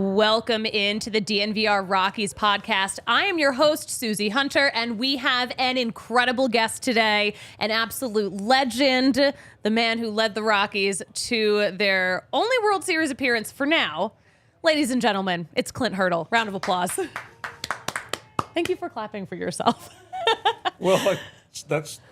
Welcome into the DNVR Rockies Podcast. I am your host, Suzie Hunter, and we have an incredible guest today, an absolute legend, the man who led the Rockies to their only World Series appearance for now. Ladies and gentlemen, it's Clint Hurdle. Round of applause. Thank you for clapping for yourself. Well,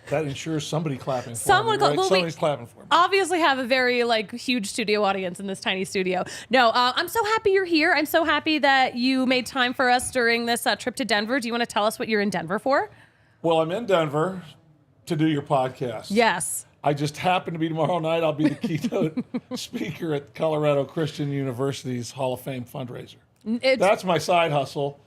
that ensures somebody clapping for me, right? Well, somebody's clapping for me. Obviously have a very huge studio audience in this tiny studio. No, I'm so happy you're here. I'm so happy that you made time for us during this trip to Denver. Do you want to tell us what you're in Denver for? Well, I'm in Denver to do your podcast. Yes. I just happen to be tomorrow night. I'll be the keynote speaker at Colorado Christian University's Hall of Fame fundraiser. That's my side hustle.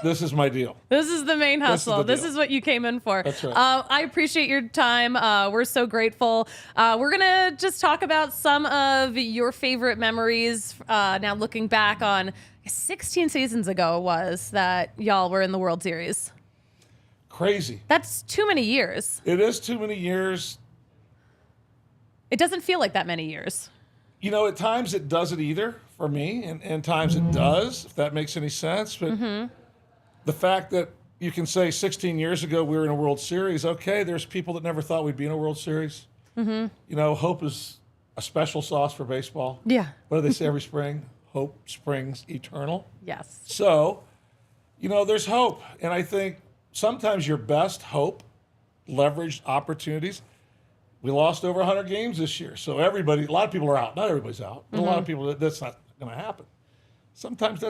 This is my deal. This is the main hustle. This is what you came in for. That's right. I appreciate your time. We're so grateful. We're going to just talk about some of your favorite memories. Now looking back on 16 seasons ago it was that y'all were in the World Series. Crazy. That's too many years. It is too many years. It doesn't feel like that many years. You know, at times it doesn't either for me, and times it does, if that makes any sense. But the fact that you can say 16 years ago we were in a World Series, okay, there's people that never thought we'd be in a World Series. You know, hope is a special sauce for baseball. Yeah. What do they say every spring? Hope springs eternal. Yes. So, you know, there's hope. And I think sometimes your best hope leveraged opportunities. We lost over 100 games this year. So a lot of people are out. Not everybody's out. But a lot of people, that's not going to happen. Sometimes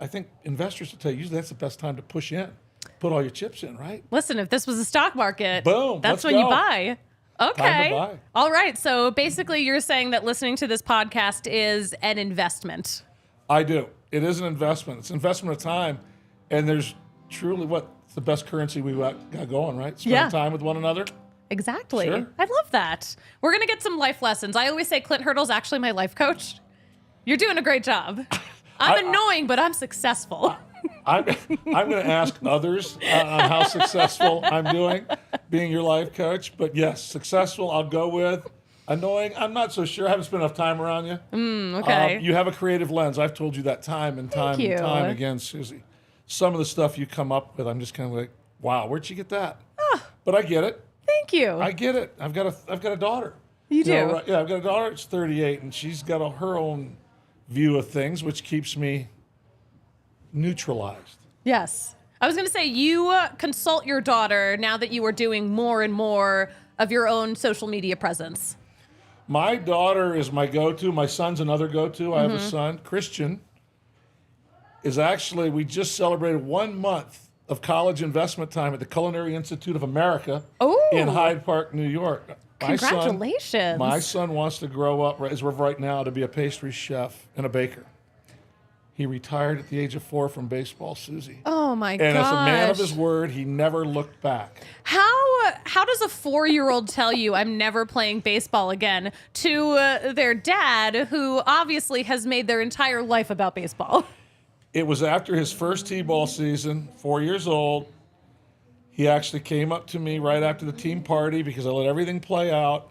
I think investors will tell you, usually that's the best time to push in. Put all your chips in, right? Listen, if this was a stock market, boom, that's when you buy. Okay. Time to buy. All right. So basically you're saying that listening to this podcast is an investment. I do. It is an investment. It's an investment of time. And there's truly the best currency we've got going, right? Spend time with one another. Exactly. Sure. I love that. We're going to get some life lessons. I always say Clint Hurdle's actually my life coach. You're doing a great job. I'm annoying, but I'm successful. I'm going to ask others on how successful I'm doing being your life coach. But yes, successful I'll go with. Annoying, I'm not so sure. I haven't spent enough time around you. Okay. You have a creative lens. I've told you that time and time and time again, Suzie. Some of the stuff you come up with, I'm just kind of like, wow, where'd you get that? But I get it. Thank you. I get it. I've got a daughter. You do? Right? Yeah, I've got a daughter. It's 38, and she's got her own view of things, which keeps me neutralized. Yes. I was going to say, you consult your daughter now that you are doing more and more of your own social media presence. My daughter is my go-to. My son's another go-to. I have a son. Christian is actually, we just celebrated 1 month of college investment time at the Culinary Institute of America in Hyde Park, New York. Congratulations. My son wants to grow up, as we're right now, to be a pastry chef and a baker. He retired at the age of 4 from baseball, Suzie. Oh, my gosh. And as a man of his word, he never looked back. How does a 4-year-old tell you I'm never playing baseball again to their dad, who obviously has made their entire life about baseball? It was after his first T-ball season, 4 years old. He actually came up to me right after the team party because I let everything play out.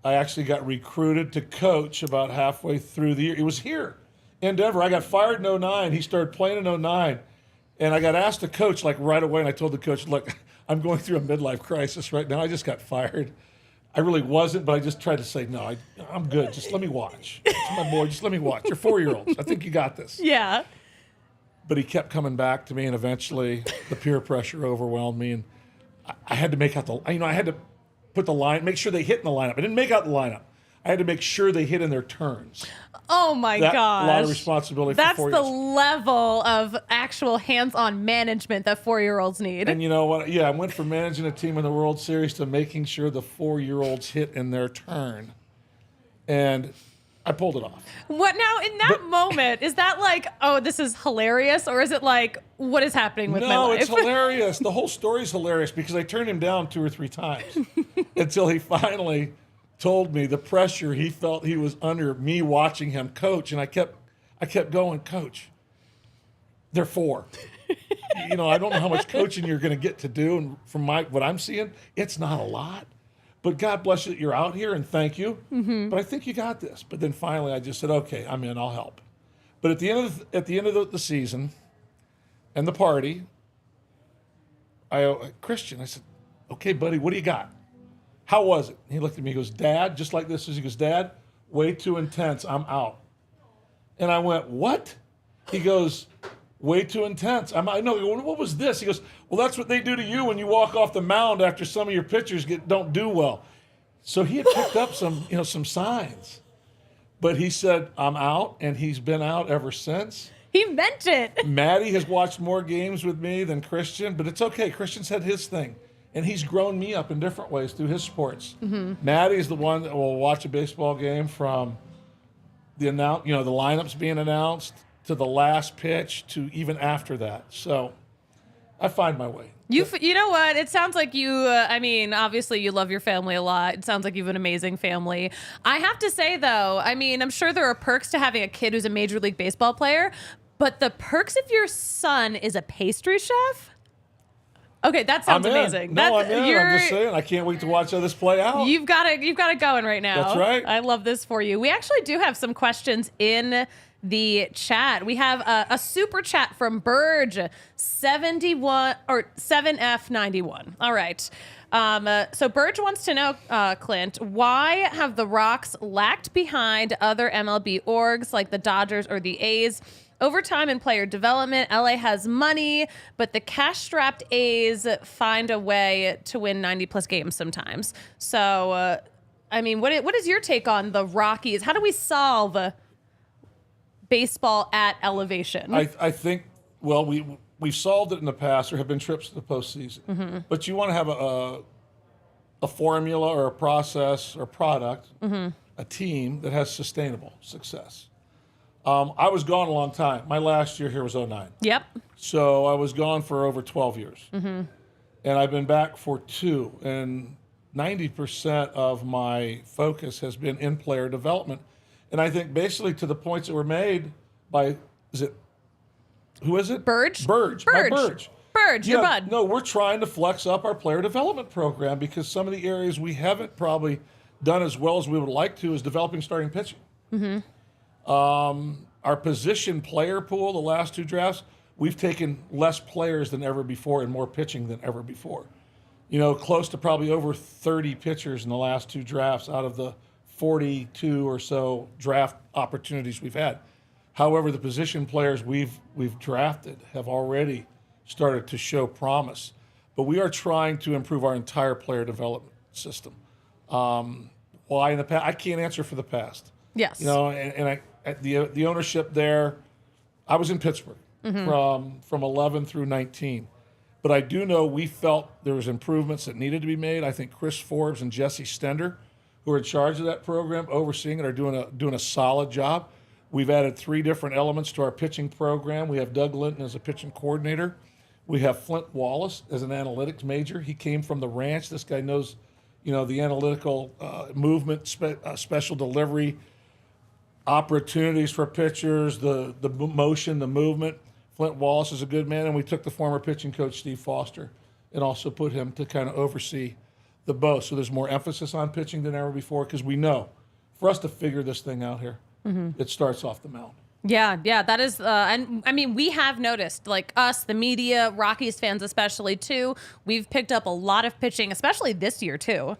I actually got recruited to coach about halfway through the year. It was here in Denver. I got fired in 2009. He started playing in 2009. And I got asked to coach right away. And I told the coach, look, I'm going through a midlife crisis right now. I just got fired. I really wasn't, but I just tried to say, no, I'm good. Just let me watch. It's my boy. Just let me watch. You're 4-year-olds. I think you got this. Yeah. But he kept coming back to me, and eventually the peer pressure overwhelmed me, and I had to make out I had to put the line, make sure they hit in the lineup. I didn't make out the lineup. I had to make sure they hit in their turns. Oh my gosh. A lot of responsibility for 4 years. That's the level of actual hands-on management that 4-year-olds need. And you know what? Yeah, I went from managing a team in the World Series to making sure the 4-year-olds hit in their turn. And I pulled it off. What now in that moment, is that like, oh, this is hilarious? Or is it like, what is happening with my life? No, it's hilarious. The whole story's hilarious because I turned him down 2 or 3 times until he finally told me the pressure he felt he was under me watching him coach. And I kept going, Coach, they're 4. I don't know how much coaching you're going to get to do. And from what I'm seeing, it's not a lot. But God bless you that you're out here, and thank you. But I think you got this. But then finally, I just said, "Okay, I'm in. I'll help." But at the end of the season, and the party, Christian, I said, "Okay, buddy, what do you got? How was it?" And he looked at me. He goes, "Dad," just like this. He goes, "Dad, way too intense. I'm out." And I went, "What?" He goes, "Way too intense." I know. What was this? He goes, "Well, that's what they do to you when you walk off the mound after some of your pitchers don't do well." So he had picked up some signs, but he said, "I'm out," and he's been out ever since. He meant it. Maddie has watched more games with me than Christian, but it's okay. Christian's had his thing, and he's grown me up in different ways through his sports. Maddie's the one that will watch a baseball game from the lineups being announced to the last pitch to even after that. So I find my way. You know what? It sounds like you, obviously you love your family a lot. It sounds like you have an amazing family. I have to say, though, I'm sure there are perks to having a kid who's a Major League Baseball player, but the perks if your son is a pastry chef? Okay, that sounds amazing. I'm in. I'm just saying, I can't wait to watch how this play out. You've got it going right now. That's right. I love this for you. We actually do have some questions in the chat. We have a super chat from Burge 71 or 7F91. All right. So Burge wants to know, Clint, why have the Rocks lagged behind other MLB orgs like the Dodgers or the A's? Over time in player development, LA has money, but the cash-strapped A's find a way to win 90-plus games sometimes. So, what is your take on the Rockies? How do we solve baseball at elevation? I think, well, we've solved it in the past. There have been trips to the postseason. But you want to have a formula or a process or product, a team that has sustainable success. I was gone a long time. My last year here was 2009. Yep. So I was gone for over 12 years. And I've been back for 2. And 90% of my focus has been in player development. And I think basically to the points that were made by, who is it? Burge. Burge, your bud. No, we're trying to flex up our player development program because some of the areas we haven't probably done as well as we would like to is developing starting pitching. Our position player pool, the last 2 drafts, we've taken less players than ever before and more pitching than ever before. Close to probably over 30 pitchers in the last 2 drafts out of the 42 or so draft opportunities we've had. However, the position players we've drafted have already started to show promise. But we are trying to improve our entire player development system. Why in the past? I can't answer for the past. Yes. The ownership there, I was in Pittsburgh from 11 through 19. But I do know we felt there was improvements that needed to be made. I think Chris Forbes and Jesse Stender, who are in charge of that program, overseeing it, are doing a solid job. We've added 3 different elements to our pitching program. We have Doug Linton as a pitching coordinator. We have Flint Wallace as an analytics major. He came from the ranch. This guy knows, the analytical movement, special delivery, opportunities for pitchers, the motion, the movement. Flint Wallace is a good man, and we took the former pitching coach, Steve Foster, and also put him to kind of oversee the both. So there's more emphasis on pitching than ever before because we know for us to figure this thing out here, it starts off the mound. Yeah, that is, we have noticed, like us, the media, Rockies fans especially too, we've picked up a lot of pitching, especially this year too.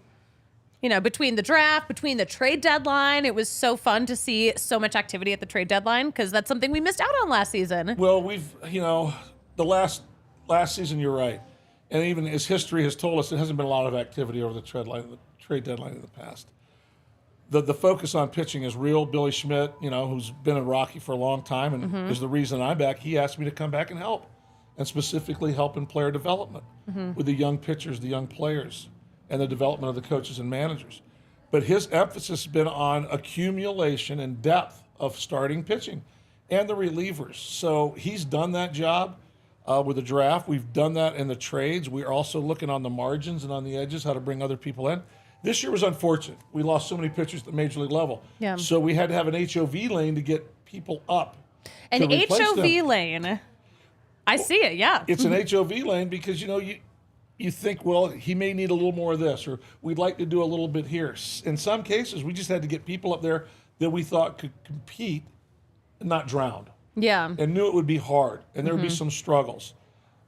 Between the draft, between the trade deadline, it was so fun to see so much activity at the trade deadline because that's something we missed out on last season. Well, the last season, you're right. And even as history has told us, there hasn't been a lot of activity over the trade deadline in the past. The focus on pitching is real. Billy Schmidt, who's been a Rocky for a long time and is the reason I'm back, he asked me to come back and help, and specifically help in player development with the young pitchers, the young players, and the development of the coaches and managers. But his emphasis has been on accumulation and depth of starting pitching and the relievers. So he's done that job with the draft. We've done that in the trades. We're also looking on the margins and on the edges how to bring other people in. This year was unfortunate. We lost so many pitchers at the major league level. Yeah. So we had to have an HOV lane to get people up. An HOV lane. I see it, yeah. It's an HOV lane because, you think, well, he may need a little more of this, or we'd like to do a little bit here. In some cases, we just had to get people up there that we thought could compete and not drown. Yeah. And knew it would be hard, and there would be some struggles.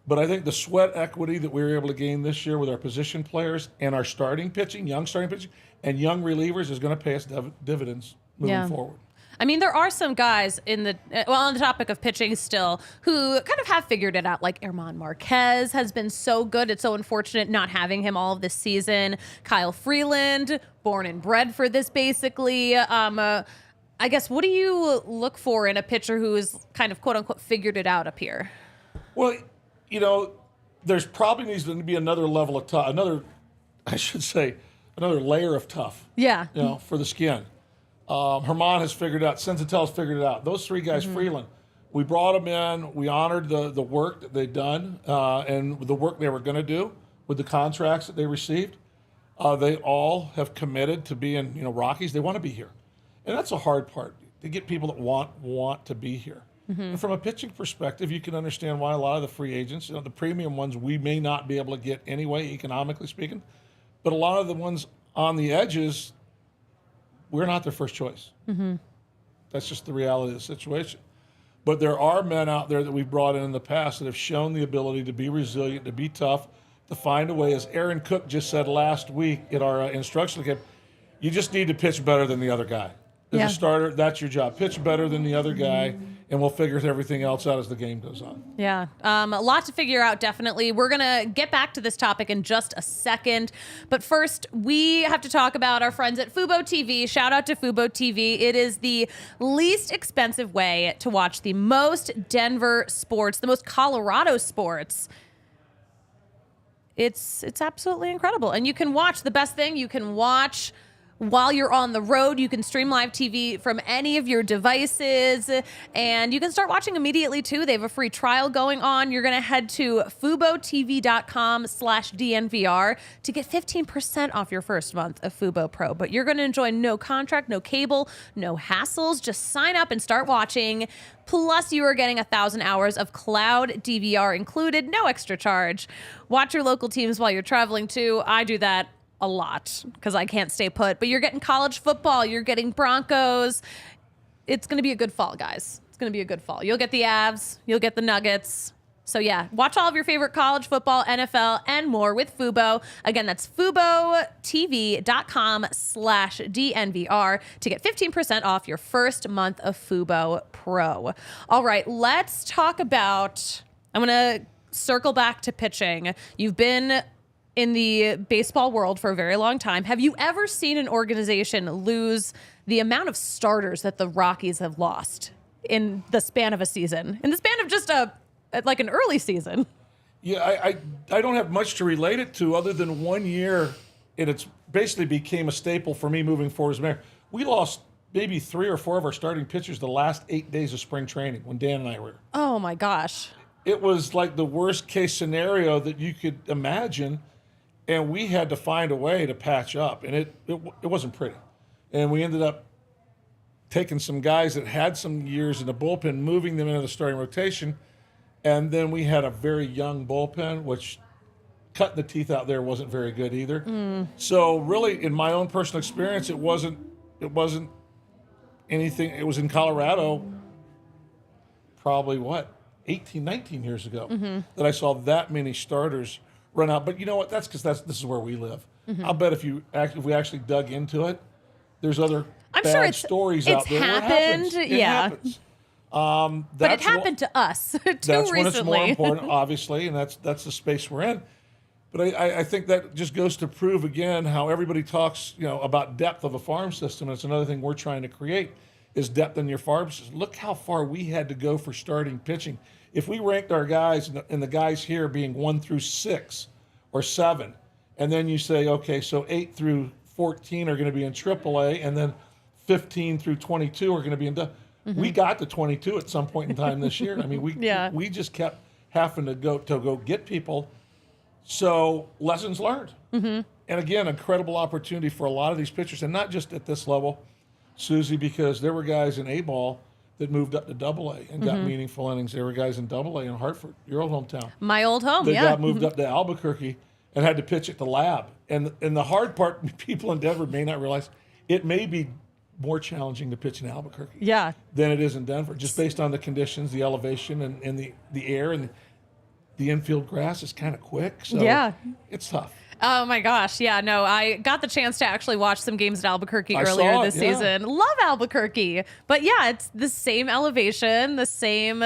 But I think the sweat equity that we were able to gain this year with our position players and our starting pitching, young starting pitching, and young relievers is going to pay us dividends moving forward. I mean, there are some guys on the topic of pitching still, who kind of have figured it out. Like Herman Marquez has been so good. It's so unfortunate not having him all of this season. Kyle Freeland, born and bred for this, basically. I guess, what do you look for in a pitcher who is kind of, quote unquote, figured it out up here? Well, there's probably needs to be another level of tough, another layer of tough. Yeah. For the skin. Herman has figured it out. Senzatel's figured it out. Those three guys, Freeland, we brought them in. We honored the work that they'd done and the work they were going to do with the contracts that they received. They all have committed to being, Rockies. They want to be here, and that's a hard part to get people that want to be here. And from a pitching perspective, you can understand why a lot of the free agents, the premium ones, we may not be able to get anyway, economically speaking, but a lot of the ones on the edges, we're not their first choice. That's just the reality of the situation. But there are men out there that we've brought in the past that have shown the ability to be resilient, to be tough, to find a way. As Aaron Cook just said last week at our instructional camp, you just need to pitch better than the other guy. As a starter, that's your job. Pitch better than the other guy, and we'll figure everything else out as the game goes on. Yeah, a lot to figure out, definitely. We're going to get back to this topic in just a second. But first, we have to talk about our friends at Fubo TV. Shout out to Fubo TV. It is the least expensive way to watch the most Denver sports, the most Colorado sports. It's absolutely incredible. And you can watch, the best thing, you can watch while you're on the road. You can stream live TV from any of your devices, and you can start watching immediately too. They have a free trial going on. You're going to head to FuboTV.com/DNVR to get 15% off your first month of Fubo Pro. But you're going to enjoy no contract, no cable, no hassles. Just sign up and start watching. Plus, you are getting 1,000 hours of cloud DVR included, no extra charge. Watch your local teams while you're traveling too. I do that a lot because I can't stay put, but you're getting college football, you're getting Broncos. It's going to be a good fall, guys. It's going to be a good fall. You'll get the Avs, you'll get the Nuggets. So yeah, watch all of your favorite college football, NFL, and more with Fubo. Again, that's FuboTV.com/DNVR to get 15% off your first month of Fubo Pro. All right, let's talk about, I'm going to circle back to pitching. You've been in the baseball world for a very long time. Have you ever seen an organization lose the amount of starters that the Rockies have lost in the span of a season? In the span of just an early season? Yeah, I don't have much to relate it to other than 1 year, and it's basically became a staple for me moving forward as mayor. We lost maybe 3 or 4 of our starting pitchers the last 8 days of spring training when Dan and I were here. Oh my gosh. It was like the worst case scenario that you could imagine. And we had to find a way to patch up, and it wasn't pretty. And we ended up taking some guys that had some years in the bullpen, moving them into the starting rotation, and then we had a very young bullpen, which cutting the teeth out there wasn't very good either. So really, in my own personal experience, it wasn't anything. It was in Colorado, probably 18, 19 years ago that I saw that many starters run out. But you know what? That's because this is where we live. I'll bet if we actually dug into it, there's other bad stories out there. Happened. It happens. But it happened to us too that's recently. When it's more important, obviously, and that's the space we're in. But I think that just goes to prove again how everybody talks, about depth of a farm system. And it's another thing we're trying to create is depth in your farm system. Look how far we had to go for starting pitching. If we ranked our guys and the guys here being 1 through 6 or 7, and then you say, okay, so 8 through 14 are going to be in AAA, and then 15 through 22 are going to be in. We got to 22 at some point in time this year. I mean, we just kept having to go get people. So lessons learned. And again, incredible opportunity for a lot of these pitchers, and not just at this level, Susie, because there were guys in A-ball that moved up to AA and got meaningful innings. There were guys in AA in Hartford, your old hometown. My old home, They got moved up to Albuquerque and had to pitch at the lab. And the hard part, people in Denver may not realize, it may be more challenging to pitch in Albuquerque than it is in Denver, just based on the conditions, the elevation, and the air, and the infield grass is kind of quick. So it's tough. Oh my gosh. Yeah, no, I got the chance to actually watch some games at Albuquerque earlier this season. Love Albuquerque. But yeah, it's the same elevation, the same,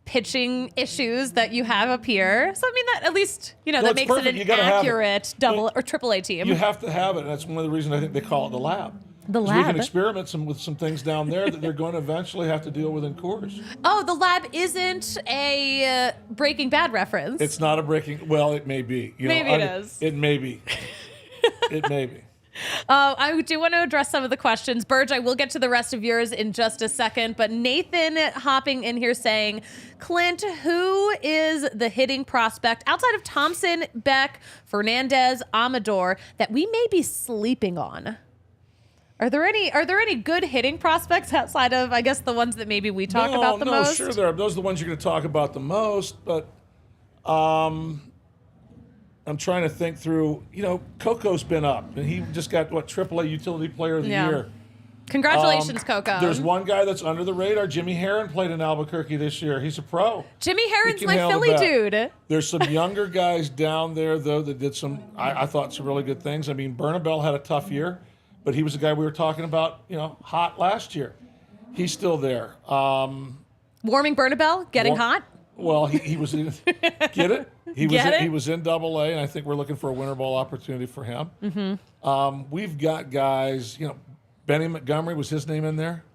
pitching issues that you have up here. So I mean, that at least, that makes it an accurate double or AAA team. You have to have it. And that's one of the reasons I think they call it the lab. The lab. We can experiment with some things down there that they're going to eventually have to deal with in Coors. Oh, the lab isn't a Breaking Bad reference. It's not a Breaking. Well, it may be. Maybe it is. It may be. It may be. I do want to address some of the questions. Burge, I will get to the rest of yours in just a second, but Nathan hopping in here saying, Clint, who is the hitting prospect outside of Thompson, Beck, Fernandez, Amador that we may be sleeping on? Are there any good hitting prospects outside of, I guess, the ones that maybe we talk about the most? Sure there are. Those are the ones you're going to talk about the most, but I'm trying to think through, Coco's been up, and he just got, AAA Utility Player of the Year. Congratulations, Coco. There's one guy that's under the radar. Jimmy Herron played in Albuquerque this year. He's a pro. Jimmy Herron's my Philly dude. There's some younger guys down there, though, that did I thought, some really good things. I mean, Bernabel had a tough year, but he was a guy we were talking about, hot last year. He's still there. Warming Bernabel? Getting hot? Well, he was in, get it? He was in AA, and I think we're looking for a winter ball opportunity for him. We've got guys, Benny Montgomery, was his name in there?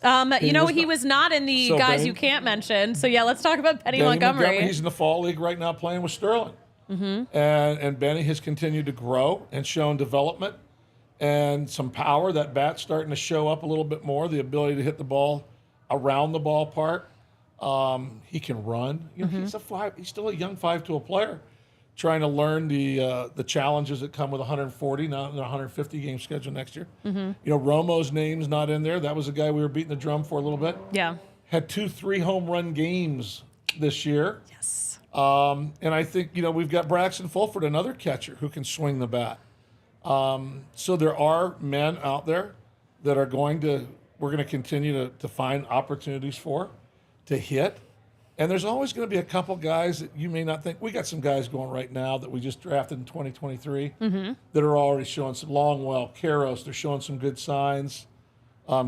He was not in the guys you can't mention. So yeah, let's talk about Benny Montgomery. He's in the fall league right now playing with Sterling. And Benny has continued to grow and shown development and some power. That bat's starting to show up a little bit more, the ability to hit the ball around the ballpark. He can run. He's still a young 5-tool player, trying to learn the challenges that come with 140, not a 150 game schedule next year. Romo's name's not in there. That was a guy we were beating the drum for a little bit. Yeah. Had 2-3 home run games this year. Yes. And I think, we've got Braxton Fulford, another catcher who can swing the bat. So there are men out there that we're going to continue to find opportunities for, to hit. And there's always going to be a couple guys that you may not think. We got some guys going right now that we just drafted in 2023 that are already showing some. Longwell, Karros, they're showing some good signs.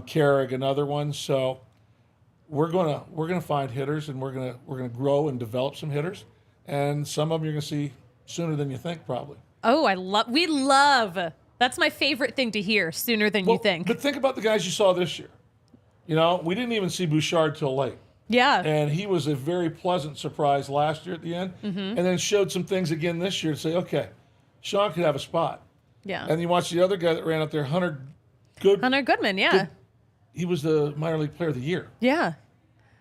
Carrick, another one. So we're gonna find hitters, and we're gonna grow and develop some hitters, and some of them you're gonna see sooner than you think, probably. Oh, we love. That's my favorite thing to hear. Sooner than you think. But think about the guys you saw this year. We didn't even see Bouchard till late. Yeah. And he was a very pleasant surprise last year at the end, and then showed some things again this year to say, okay, Sean could have a spot. Yeah. And you watch the other guy that ran out there, Hunter Goodman, yeah. He was the minor league player of the year. Yeah.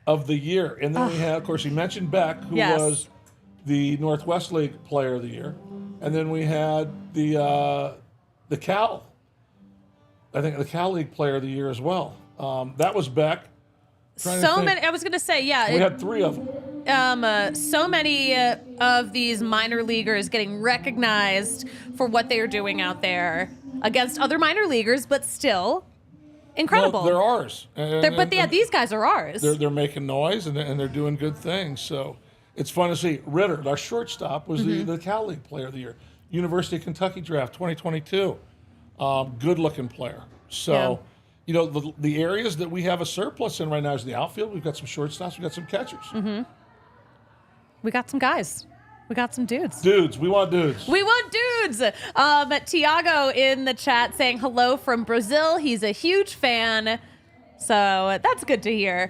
Of the year. And then we had, of course, he mentioned Beck, who was the Northwest League player of the year. And then we had the Cal. I think the Cal League player of the year as well. That was Beck. So many. I was going to say, yeah. We had 3 of them. So many of these minor leaguers getting recognized for what they are doing out there against other minor leaguers, but still incredible. Well, they're ours. These guys are ours. They're making noise, and they're doing good things. So it's fun to see. Ritter, our shortstop, was the Cal League player of the year. University of Kentucky draft, 2022. Good-looking player. So... the areas that we have a surplus in right now is the outfield. We've got some shortstops. We've got some catchers. We got some guys. We got some dudes. Dudes. We want dudes. We want dudes. Tiago in the chat saying hello from Brazil. He's a huge fan. So that's good to hear.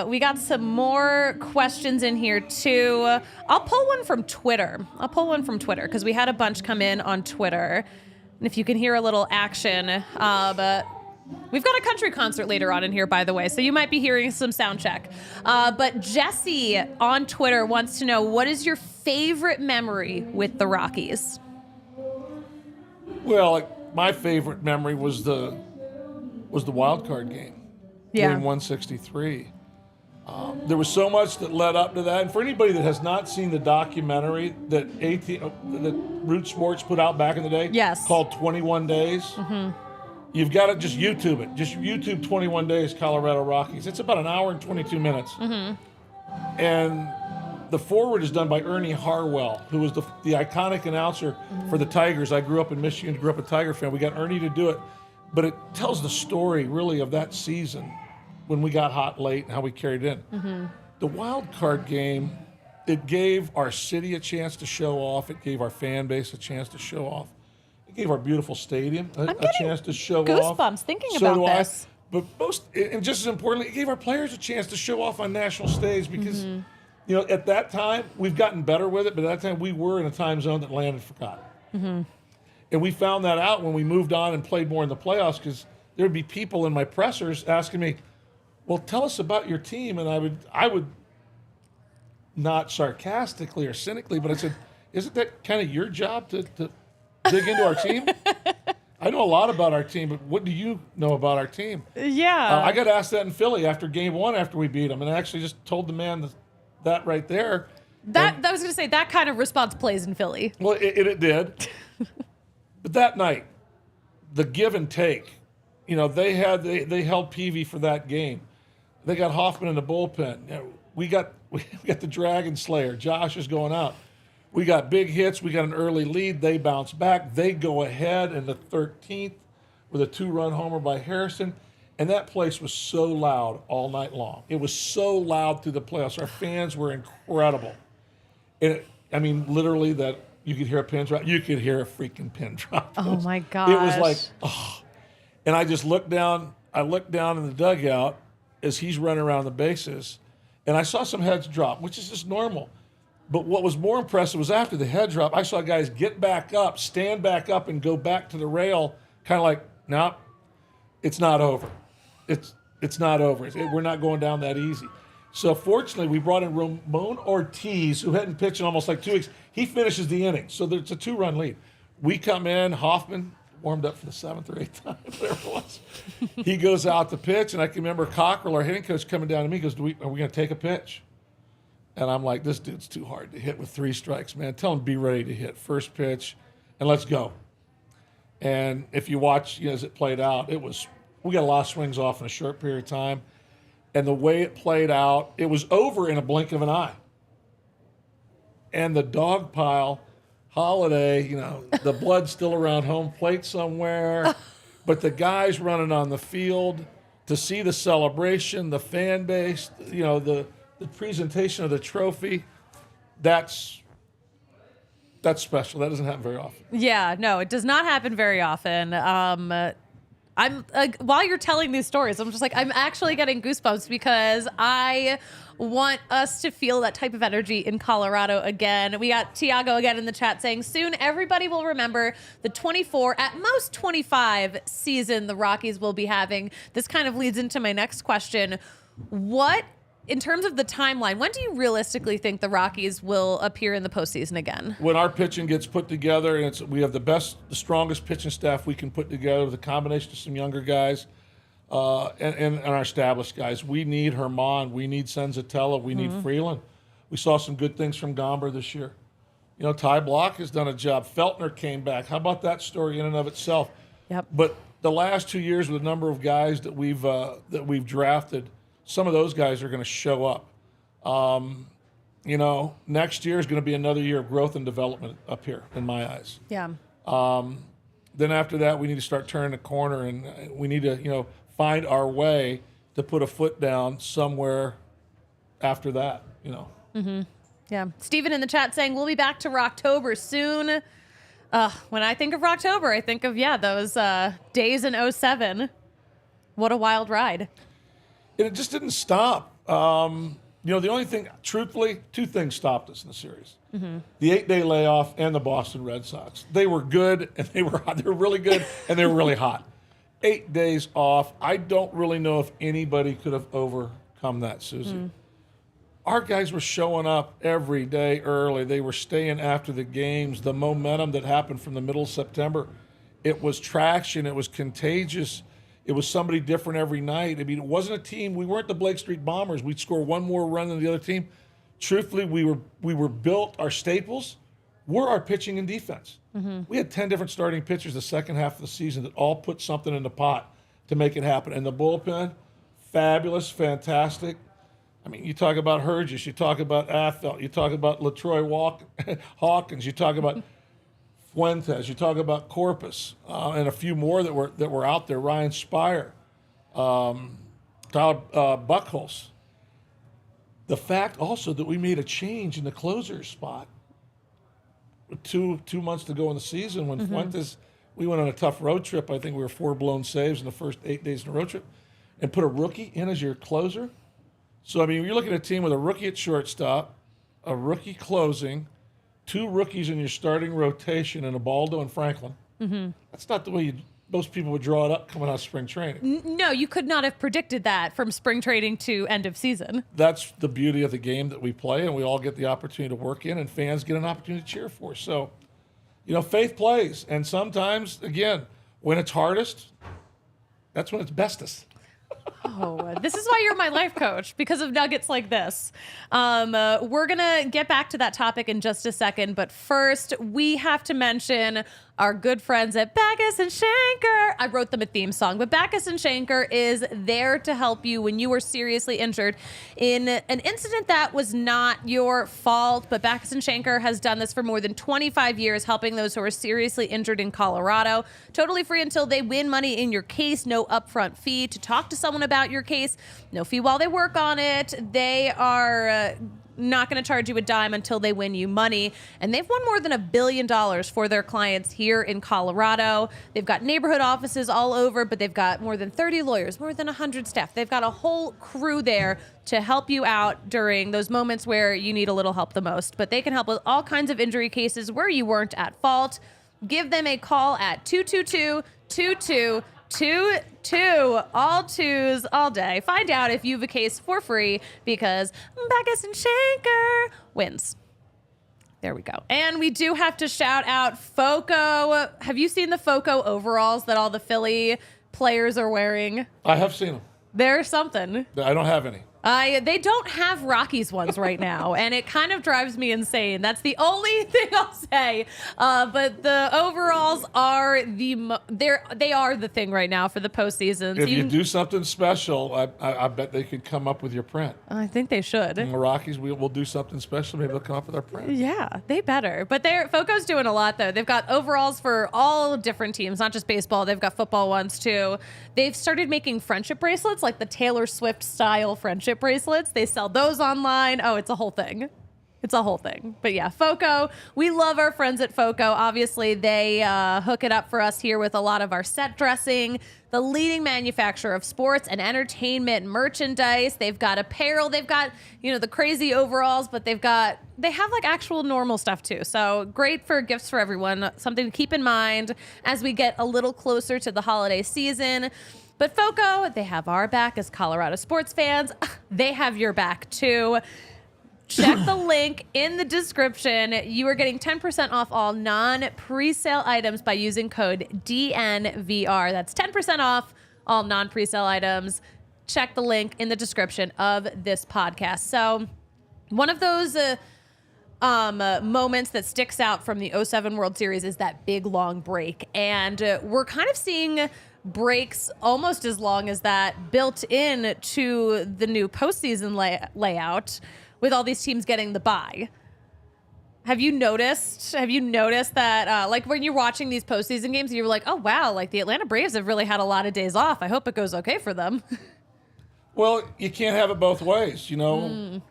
We got some more questions in here, too. I'll pull one from Twitter because we had a bunch come in on Twitter. And if you can hear a little action, we've got a country concert later on in here, by the way, so you might be hearing some sound check. But Jesse on Twitter wants to know, what is your favorite memory with the Rockies? Well, my favorite memory was the wild card game. Yeah. Game 163. There was so much that led up to that. And for anybody that has not seen the documentary that that Root Sports put out back in the day, yes, called 21 Days, you've got to just YouTube it. Just YouTube 21 Days Colorado Rockies. It's about an hour and 22 minutes. And the forward is done by Ernie Harwell, who was the iconic announcer for the Tigers. I grew up in Michigan, grew up a Tiger fan. We got Ernie to do it. But it tells the story, really, of that season when we got hot late and how we carried it in. The wild card game, it gave our city a chance to show off. It gave our fan base a chance to show off. It gave our beautiful stadium a chance to show off. Goosebumps thinking about this. But and just as importantly, it gave our players a chance to show off on national stage because, at that time, we've gotten better with it, but at that time we were in a time zone that Landon forgot. And we found that out when we moved on and played more in the playoffs, because there would be people in my pressers asking me, well, tell us about your team. And I would not sarcastically or cynically, but I said, isn't that kind of your job to dig into our team? I know a lot about our team, but what do you know about our team? Yeah. I got asked that in Philly after game 1 after we beat them, and I actually just told the man that right there. I was going to say, that kind of response plays in Philly. Well, it did. But that night, the give and take, they held Peavy for that game. They got Hoffman in the bullpen. We got the Dragon Slayer. Josh is going out. We got big hits. We got an early lead. They bounce back. They go ahead in the 13th with a 2-run homer by Harrison. And that place was so loud all night long. It was so loud through the playoffs. Our fans were incredible. And literally that you could hear a pin drop. You could hear a freaking pin drop. Oh, my gosh. It was like, oh. And I just looked down. I looked down in the dugout as he's running around the bases, and I saw some heads drop, which is just normal. But what was more impressive was after the head drop, I saw guys get back up, stand back up, and go back to the rail, kind of like, no, it's not over. It's not over. We're not going down that easy. So fortunately, we brought in Ramon Ortiz, who hadn't pitched in almost like 2 weeks. He finishes the inning, so it's a 2-run lead. We come in, Hoffman warmed up for the 7th or 8th time, whatever it was. He goes out to pitch, and I can remember Cockrell, our hitting coach, coming down to me, goes, are we going to take a pitch? And I'm like, this dude's too hard to hit with 3 strikes, man. Tell him be ready to hit first pitch, and let's go. And if you watch as it played out, we got a lot of swings off in a short period of time. And the way it played out, it was over in a blink of an eye. And the dog pile, Holiday, the blood's still around home plate somewhere. But the guys running on the field, to see the celebration, the fan base, the presentation of the trophy, that's special. That doesn't happen very often. Yeah, no, it does not happen very often. I'm while you're telling these stories, I'm just like, I'm actually getting goosebumps because I want us to feel that type of energy in Colorado again. We got Tiago again in the chat saying, soon everybody will remember the 24, at most 25 season the Rockies will be having. This kind of leads into my next question. What, in terms of the timeline, when do you realistically think the Rockies will appear in the postseason again? When our pitching gets put together, and we have the strongest pitching staff we can put together with a combination of some younger guys and our established guys. We need Herman. We need Senzatella. We need Freeland. We saw some good things from Gomber this year. Ty Block has done a job. Feltner came back. How about that story in and of itself? Yep. But the last 2 years with the number of guys that we've drafted, some of those guys are going to show up. Next year is going to be another year of growth and development up here, in my eyes. Yeah. Then after that, we need to start turning the corner, and we need to, find our way to put a foot down somewhere after that, Yeah. Steven in the chat saying, we'll be back to Rocktober soon. When I think of Rocktober, I think of, those days in 2007. What a wild ride. And it just didn't stop. The the only thing, truthfully, two things stopped us in the series. The 8-day layoff and the Boston Red Sox. They were good, and they were really good, and they were really hot. 8 days off. I don't really know if anybody could have overcome that, Susie. Our guys were showing up every day early. They were staying after the games. The momentum that happened from the middle of September, it was traction. It was contagious. It was somebody different every night. I mean, it wasn't a team. We weren't the Blake Street Bombers. We'd score one more run than the other team. Truthfully, we were built, our staples were our pitching and defense. We had 10 different starting pitchers the second half of the season that all put something in the pot to make it happen. And the bullpen, fabulous, fantastic. I mean, you talk about Hergis, you talk about Athel, you talk about LaTroy Hawkins, you talk about Fuentes, you talk about Corpus, and a few more that were out there. Ryan Spire, Tyler Buchholz. The fact also that we made a change in the closer spot two months to go in the season when Fuentes, we went on a tough road trip. I think we were 4 blown saves in the first 8 days in the road trip, and put a rookie in as your closer. So, I mean, you're looking at a team with a rookie at shortstop, a rookie closing, 2 rookies in your starting rotation, and Ubaldo and Franklin. That's not the way most people would draw it up coming out of spring training. No, you could not have predicted that from spring training to end of season. That's the beauty of the game that we play, and we all get the opportunity to work in, and fans get an opportunity to cheer for. So, faith plays. And sometimes, again, when it's hardest, that's when it's bestest. Oh, this is why you're my life coach, because of nuggets like this. We're going to get back to that topic in just a second. But first, we have to mention our good friends at Backus and Schenker. I wrote them a theme song, but Backus and Schenker is there to help you when you are seriously injured in an incident that was not your fault. But Backus and Schenker has done this for more than 25 years, helping those who are seriously injured in Colorado. Totally free until they win money in your case. No upfront fee to talk to someone about your case. No fee while they work on it. They are not going to charge you a dime until they win you money. And they've won more than $1 billion for their clients here in Colorado. They've got neighborhood offices all over, but they've got more than 30 lawyers, more than 100 staff. They've got a whole crew there to help you out during those moments where you need a little help the most. But they can help with all kinds of injury cases where you weren't at fault. Give them a call at 222-2222, all twos, all day. Find out if you have a case for free, because Backus and Schenker wins. There we go. And we do have to shout out Foco. Have you seen the Foco overalls that all the Philly players are wearing? I have seen them. They're something. I don't have any. They don't have Rockies ones right now, and it kind of drives me insane. That's the only thing I'll say. But the overalls are they are the thing right now for the postseason. If you do something special, I bet they could come up with your print. I think they should. And the Rockies, we'll do something special. Maybe they'll come up with our print. Yeah, they better. But Foco's doing a lot, though. They've got overalls for all different teams, not just baseball. They've got football ones, too. They've started making friendship bracelets, like the Taylor Swift style friendship bracelets. They sell those online. Oh, it's a whole thing. It's a whole thing. But yeah, Foco, we love our friends at Foco. Obviously, they hook it up for us here with a lot of our set dressing, the leading manufacturer of sports and entertainment merchandise. They've got apparel. They've got, the crazy overalls, but they have like actual normal stuff too. So great for gifts for everyone. Something to keep in mind as we get a little closer to the holiday season. But Foco, they have our back as Colorado sports fans. They have your back too. Check the link in the description. You are getting 10% off all non-presale items by using code DNVR. That's 10% off all non-presale items. Check the link in the description of this podcast. So one of those moments that sticks out from the 2007 World Series is that big, long break. And we're kind of seeing breaks almost as long as that built in to the new postseason layout, with all these teams getting the bye. Have you noticed that, like when you're watching these postseason games, you're like, oh, wow, like the Atlanta Braves have really had a lot of days off. I hope it goes okay for them. Well, you can't have it both ways, And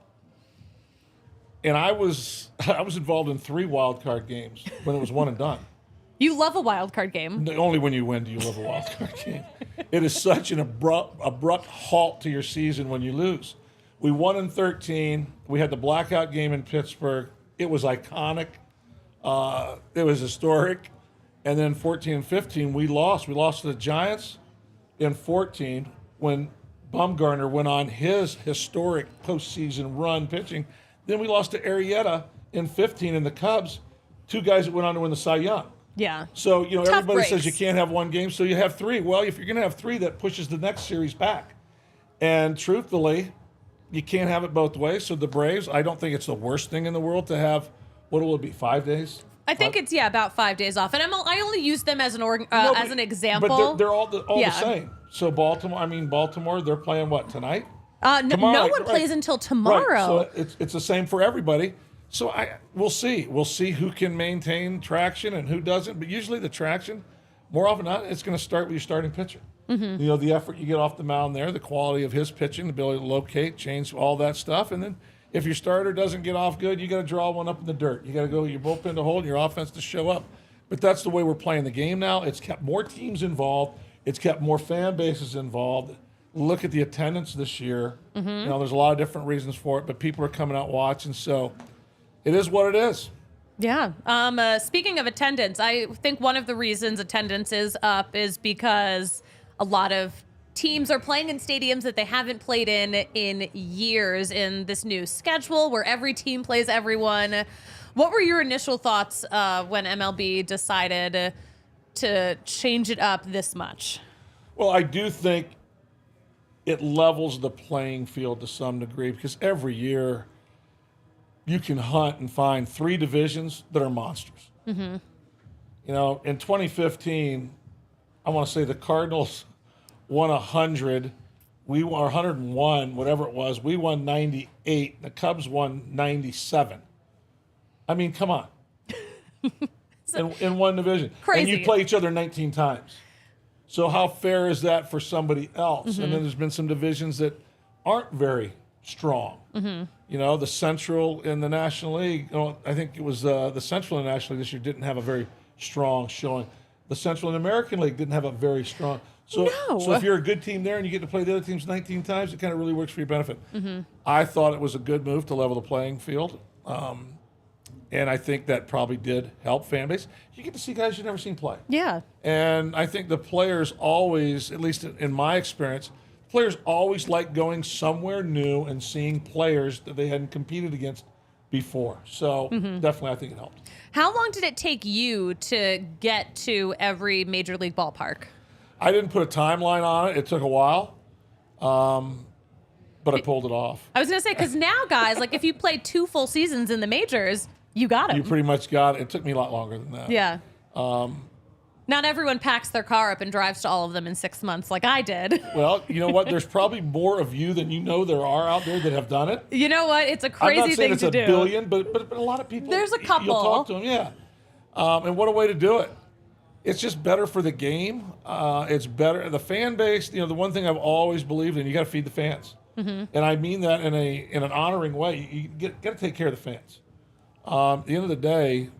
I was involved in 3 wild card games when it was one and done. You love a wild card game. Only when you win do you love a wild card game. It is such an abrupt halt to your season when you lose. We won in 13. We had the blackout game in Pittsburgh. It was iconic. It was historic. And then 14 and 15, we lost. We lost to the Giants in 14 when Bumgarner went on his historic postseason run pitching. Then we lost to Arrieta in 15 in the Cubs, two guys that went on to win the Cy Young. Yeah. So, Tough everybody breaks. says you can't have one game, so you have three. Well, if you're going to have three, that pushes the next series back. And truthfully, you can't have it both ways. So the Braves, I don't think it's the worst thing in the world to have, what will it be, 5 days? I think it's about 5 days off, and I only use them as as an example. But they're all the same. So Baltimore, they're playing what, tonight? No one plays until tomorrow. Right. So it's the same for everybody. So we'll see. We'll see who can maintain traction and who doesn't. But usually the traction, more often than not, it's going to start with your starting pitcher. Mm-hmm. The effort you get off the mound there, the quality of his pitching, the ability to locate, change, all that stuff, and then. If your starter doesn't get off good, you got to draw one up in the dirt. You got to go your bullpen to hold and your offense to show up. But that's the way we're playing the game now. It's kept more teams involved. It's kept more fan bases involved. Look at the attendance this year. Mm-hmm. There's a lot of different reasons for it, but people are coming out watching. So it is what it is. Yeah. Speaking of attendance, I think one of the reasons attendance is up is because a lot of teams are playing in stadiums that they haven't played in years in this new schedule where every team plays everyone. What were your initial thoughts when MLB decided to change it up this much? Well, I do think it levels the playing field to some degree because every year you can hunt and find three divisions that are monsters. Mm-hmm. In 2015, I want to say the Cardinals won 100, we won 101, whatever it was. We won 98. The Cubs won 97. I mean, come on. in one division. Crazy. And you play each other 19 times. So how fair is that for somebody else? Mm-hmm. And then there's been some divisions that aren't very strong. Mm-hmm. The Central in the National League, I think it was the Central in the National League this year didn't have a very strong showing. The Central and American League didn't have a very strong. So if you're a good team there and you get to play the other teams 19 times, it kind of really works for your benefit. Mm-hmm. I thought it was a good move to level the playing field. And I think that probably did help fan base. You get to see guys you've never seen play. Yeah. And I think the players always, at least in my experience, players always like going somewhere new and seeing players that they hadn't competed against before. So definitely I think it helped. How long did it take you to get to every major league ballpark? I didn't put a timeline on it. It took a while, but I pulled it off. I was going to say, because now, guys, if you play 2 full seasons in the majors, you got it. You pretty much got it. It took me a lot longer than that. Yeah. Not everyone packs their car up and drives to all of them in 6 months like I did. Well, you know what? There's probably more of you than there are out there that have done it. You know what? It's a crazy thing to do. I'm not saying it's a billion, but a lot of people. There's a couple. You'll talk to them, yeah. And what a way to do it. It's just better for the game. It's better. The fan base, the one thing I've always believed in, you got to feed the fans. Mm-hmm. And I mean that in an honoring way. You got to take care of the fans. At the end of the day,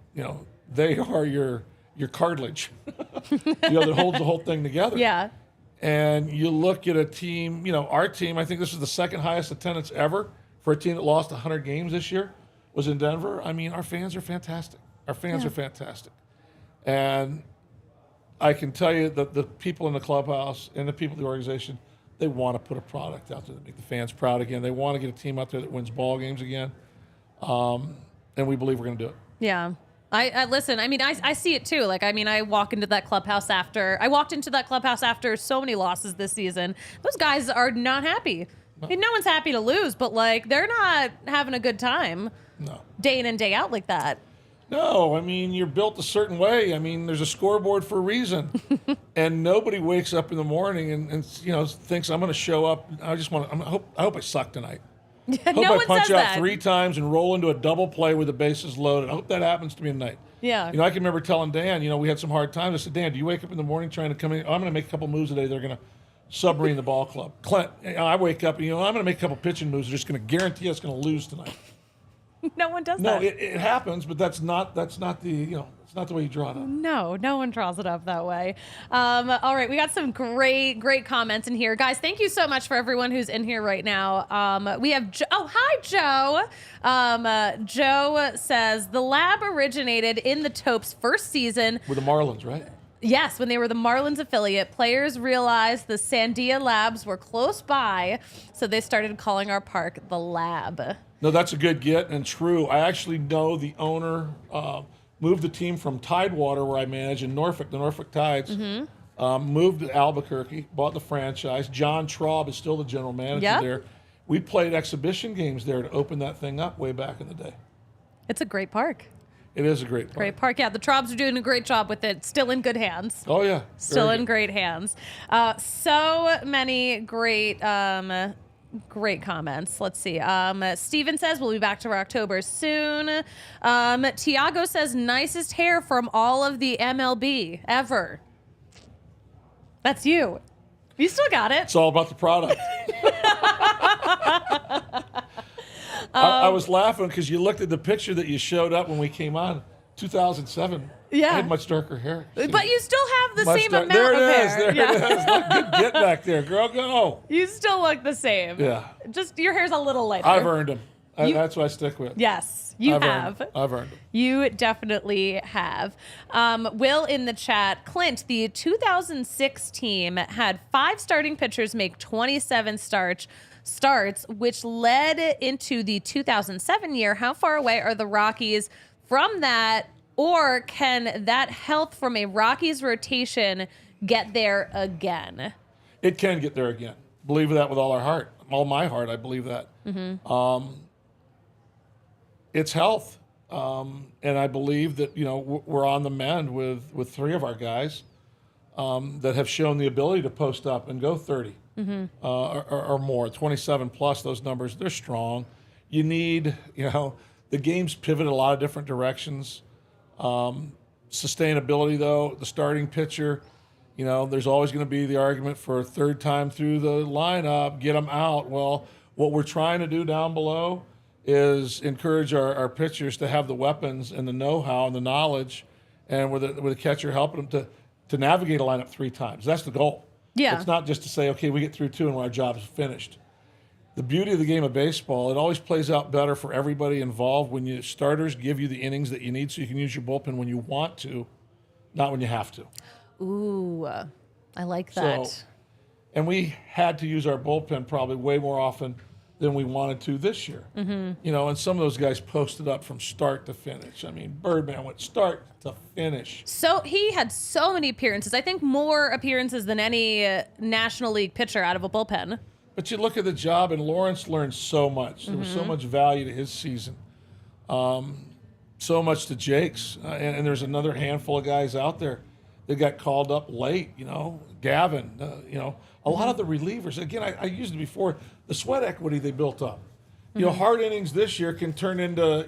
they are your cartilage, that holds the whole thing together. Yeah. And you look at a team, our team, I think this is the second highest attendance ever for a team that lost 100 games this year, was in Denver. I mean, our fans are fantastic. Our fans are fantastic. And I can tell you that the people in the clubhouse and the people in the organization, they want to put a product out there that make the fans proud again. They want to get a team out there that wins ball games again. And we believe we're going to do it. Yeah. I listen. I mean, I see it too. I walked into that clubhouse after so many losses this season. Those guys are not happy. No. I mean, no one's happy to lose, but they're not having a good time. No. Day in and day out like that. No, I mean, you're built a certain way. I mean, there's a scoreboard for a reason. And nobody wakes up in the morning and thinks I'm going to show up. I hope I suck tonight. Yeah, hope I punch out 3 times and roll into a double play with the bases loaded. I hope that happens to me tonight. Yeah. I can remember telling Dan, we had some hard times. I said, Dan, do you wake up in the morning trying to come in? I'm going to make a couple moves today that are going to submarine the ball club. Clint, I wake up and, I'm going to make a couple pitching moves that are just going to guarantee us going to lose tonight. No one does that. No, it happens, but that's not the, It's not the way you draw it up. No one draws it up that way. All right, we got some great comments in here. Guys, thank you so much for everyone who's in here right now. We have, hi, Joe. Joe says, the lab originated in the Taupe's first season. With the Marlins, right? Yes, when they were the Marlins affiliate, players realized the Sandia labs were close by, so they started calling our park the Lab. No, that's a good get and true. I actually know the owner moved the team from Tidewater, where I manage in Norfolk, the Norfolk Tides, moved to Albuquerque, bought the franchise. John Traub is still the general manager there. We played exhibition games there to open that thing up way back in the day. It's a great park. It is a great park. Great park. Yeah, the Traubs are doing a great job with it. Still in good hands. Oh, yeah. Still in great hands. So many great comments. Let's see. Steven says, we'll be back to Rocktober soon. Tiago says, nicest hair from all of the MLB ever. That's you. You still got it. It's all about the product. I was laughing because you looked at the picture that you showed up when we came on, 2007. Yeah. I had much darker hair. But you still have the same amount there of it is. hair. There it is. Look, good get back there, girl. Go. You still look the same. Yeah. Just your hair's a little lighter. I've earned them. That's what I stick with. Yes, you have. I've earned them. You definitely have. Will in the chat, Clint, the 2006 team had 5 starting pitchers make 27 starts, which led into the 2007 year. How far away are the Rockies from that? Or can that health from a Rockies rotation get there again? It can get there again. Believe that with all our heart. All my heart, I believe that. It's health. And I believe that, we're on the mend with 3 of our guys that have shown the ability to post up and go 30 or more. 27 plus, those numbers, they're strong. You need, the game's pivot a lot of different directions. Sustainability, though, the starting pitcher, there's always going to be the argument for a third time through the lineup, get them out. Well, what we're trying to do down below is encourage our pitchers to have the weapons and the know-how and the knowledge, and with a catcher helping them to navigate a lineup 3 times. That's the goal. Yeah. It's not just to say, okay, we get through 2 and our job is finished. The beauty of the game of baseball, it always plays out better for everybody involved when your starters give you the innings that you need so you can use your bullpen when you want to, not when you have to. Ooh, I like that. So, and we had to use our bullpen probably way more often than we wanted to this year. And some of those guys posted up from start to finish. I mean, Birdman went start to finish. So he had so many appearances. I think more appearances than any National League pitcher out of a bullpen. But you look at the job, and Lawrence learned so much. There was so much value to his season. So much to Jake's. And there's another handful of guys out there that got called up late, Gavin, a lot of the relievers. Again, I used it before, the sweat equity they built up. Hard innings this year can turn into,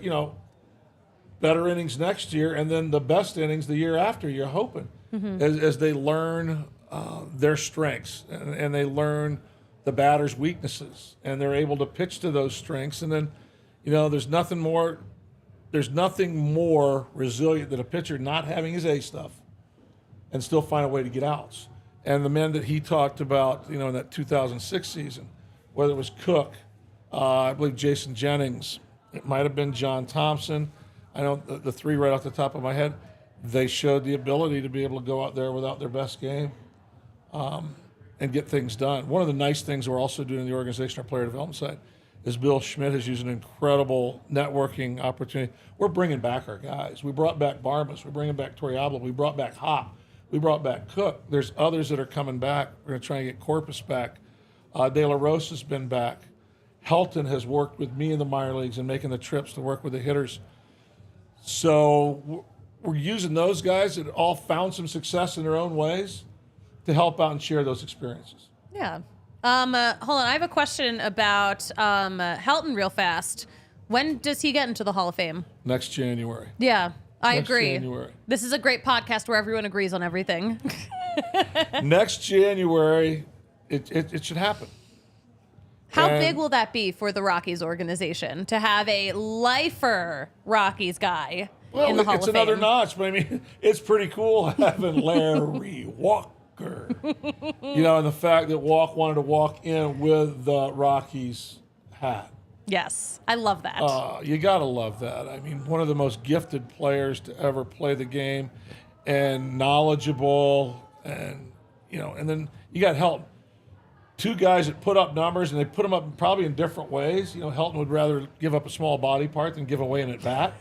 better innings next year, and then the best innings the year after, you're hoping, as they learn their strengths and they learn the batter's weaknesses, and they're able to pitch to those strengths. And then, there's nothing more resilient than a pitcher not having his A stuff and still find a way to get outs. And the men that he talked about, in that 2006 season, whether it was Cook, I believe Jason Jennings, it might have been John Thompson. I know the 3 right off the top of my head, they showed the ability to be able to go out there without their best game and get things done. One of the nice things we're also doing in the organization, our player development side, is Bill Schmidt has used an incredible networking opportunity. We're bringing back our guys. We brought back Barbas. We're bringing back Torriablo. We brought back Hop. We brought back Cook. There's others that are coming back. We're going to try and get Corpus back. De La Rosa's been back. Helton has worked with me in the minor leagues and making the trips to work with the hitters. So we're using those guys that all found some success in their own ways to help out and share those experiences. Yeah. Hold on. I have a question about Helton real fast. When does he get into the Hall of Fame? Next January. Yeah, I agree. January. This is a great podcast where everyone agrees on everything. Next January, it should happen. How big will that be for the Rockies organization to have a lifer Rockies guy in the Hall it's of another Fame. notch, but I mean, it's pretty cool having Larry Walker. And the fact that Walk wanted to walk in with the Rockies hat. Yes, I love that. You got to love that. I mean, one of the most gifted players to ever play the game and knowledgeable. And, and then you got Helton. Two guys that put up numbers, and they put them up probably in different ways. Helton would rather give up a small body part than give away an at-bat.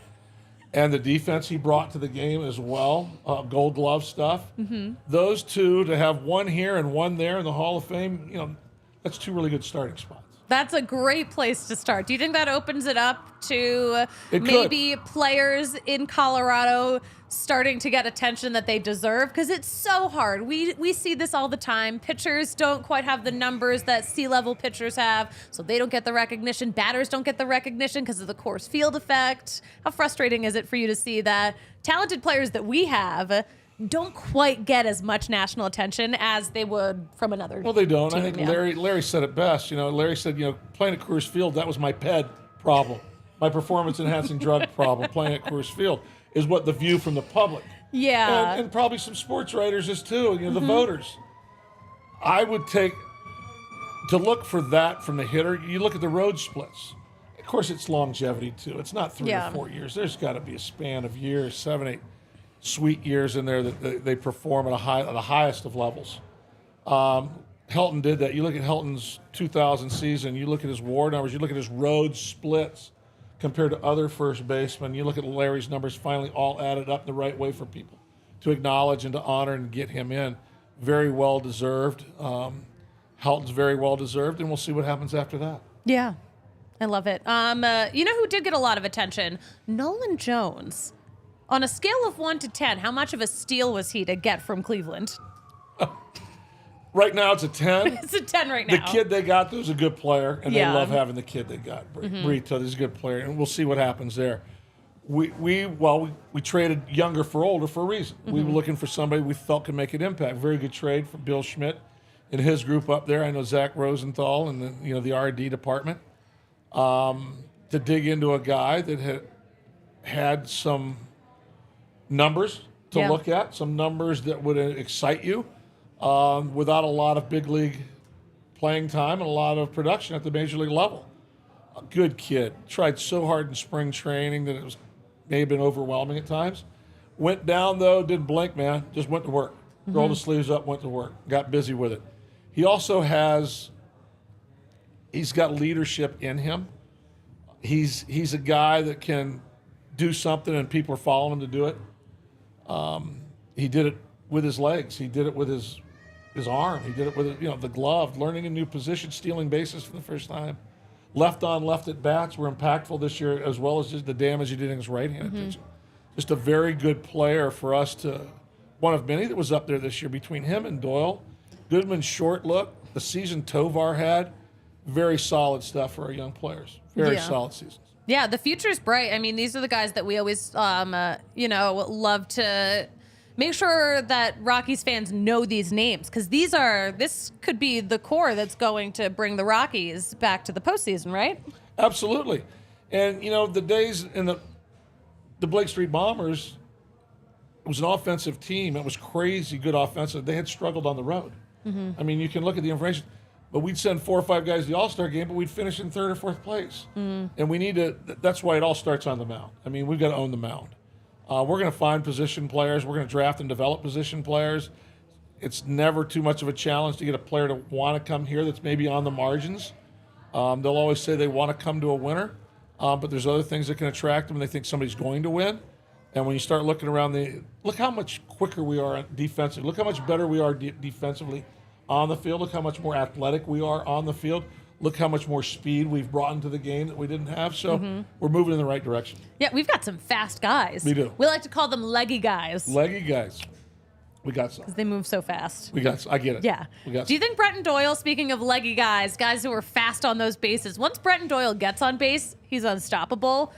And the defense he brought to the game as well, Gold Glove stuff. Mm-hmm. Those two, to have one here and one there in the Hall of Fame, that's two really good starting spots. That's a great place to start. Do you think that opens it up to maybe players in Colorado starting to get attention that they deserve? Because it's so hard. We see this all the time. Pitchers don't quite have the numbers that C-level pitchers have, so they don't get the recognition. Batters don't get the recognition because of the Coors Field effect. How frustrating is it for you to see that talented players that we have don't quite get as much national attention as they would from another Well, they don't. team, I think Larry said it best. Larry said, playing at Coors Field, that was my PED problem. My performance-enhancing drug problem, playing at Coors Field, is what the view from the public. Yeah. And probably some sports writers is too, the voters. I would take, to look for that from the hitter, you look at the road splits. Of course, it's longevity too. It's not 3 or 4 years. There's got to be a span of years, 7, 8 sweet years in there that they perform at the highest of levels. Helton did that. You look at Helton's 2000 season, you look at his WAR numbers, you look at his road splits compared to other first basemen, you look at Larry's numbers finally all added up the right way for people to acknowledge and to honor and get him in. Very well deserved. Helton's very well deserved, and we'll see what happens after that. Yeah, I love it. You know who did get a lot of attention? Nolan Jones. On a scale of 1 to 10, how much of a steal was he to get from Cleveland? Right now, it's a 10. It's a 10 right now. The kid they got was a good player, and they love having the kid they got. Brito is a good player, and we'll see what happens there. We traded younger for older for a reason. We were looking for somebody we felt could make an impact. Very good trade from Bill Schmidt and his group up there. I know Zach Rosenthal and the R&D department to dig into a guy that had some numbers to look at, some numbers that would excite you without a lot of big league playing time and a lot of production at the major league level. A good kid. Tried so hard in spring training that it may have been overwhelming at times. Went down, though, didn't blink, man. Just went to work. Rolled the sleeves up, went to work. Got busy with it. He also he's got leadership in him. He's a guy that can do something and people are following him to do it. He did it with his legs. He did it with his arm. He did it with the glove, learning a new position, stealing bases for the first time. Left on, left at bats were impactful this year, as well as just the damage he did in his right-handed pitching. Just a very good player for us to, one of many that was up there this year between him and Doyle. Goodman's short look, the season Tovar had, very solid stuff for our young players. Very solid seasons. Yeah, the future's bright. I mean, these are the guys that we always, love to make sure that Rockies fans know these names, because this could be the core that's going to bring the Rockies back to the postseason, right? Absolutely. And, the days in the Blake Street Bombers, it was an offensive team. It was crazy good offensive. They had struggled on the road. I mean, you can look at the information. But we'd send 4 or 5 guys to the All-Star game, but we'd finish in 3rd or 4th place. And we need to, that's why it all starts on the mound. I mean, we've got to own the mound. We're going to find position players. We're going to draft and develop position players. It's never too much of a challenge to get a player to want to come here that's maybe on the margins. They'll always say they want to come to a winner, but there's other things that can attract them, and they think somebody's going to win. And when you start looking around, look how much quicker we are defensively. Look how much better we are defensively on the field. Look how much more athletic we are on the field. Look how much more speed we've brought into the game that we didn't have. So we're moving in the right direction. Yeah, we've got some fast guys. We do. We like to call them leggy guys. Leggy guys. We got some. Because they move so fast. We got some. I get it. Yeah. Do you think Bretton Doyle, speaking of leggy guys who are fast on those bases, once Bretton Doyle gets on base, he's unstoppable.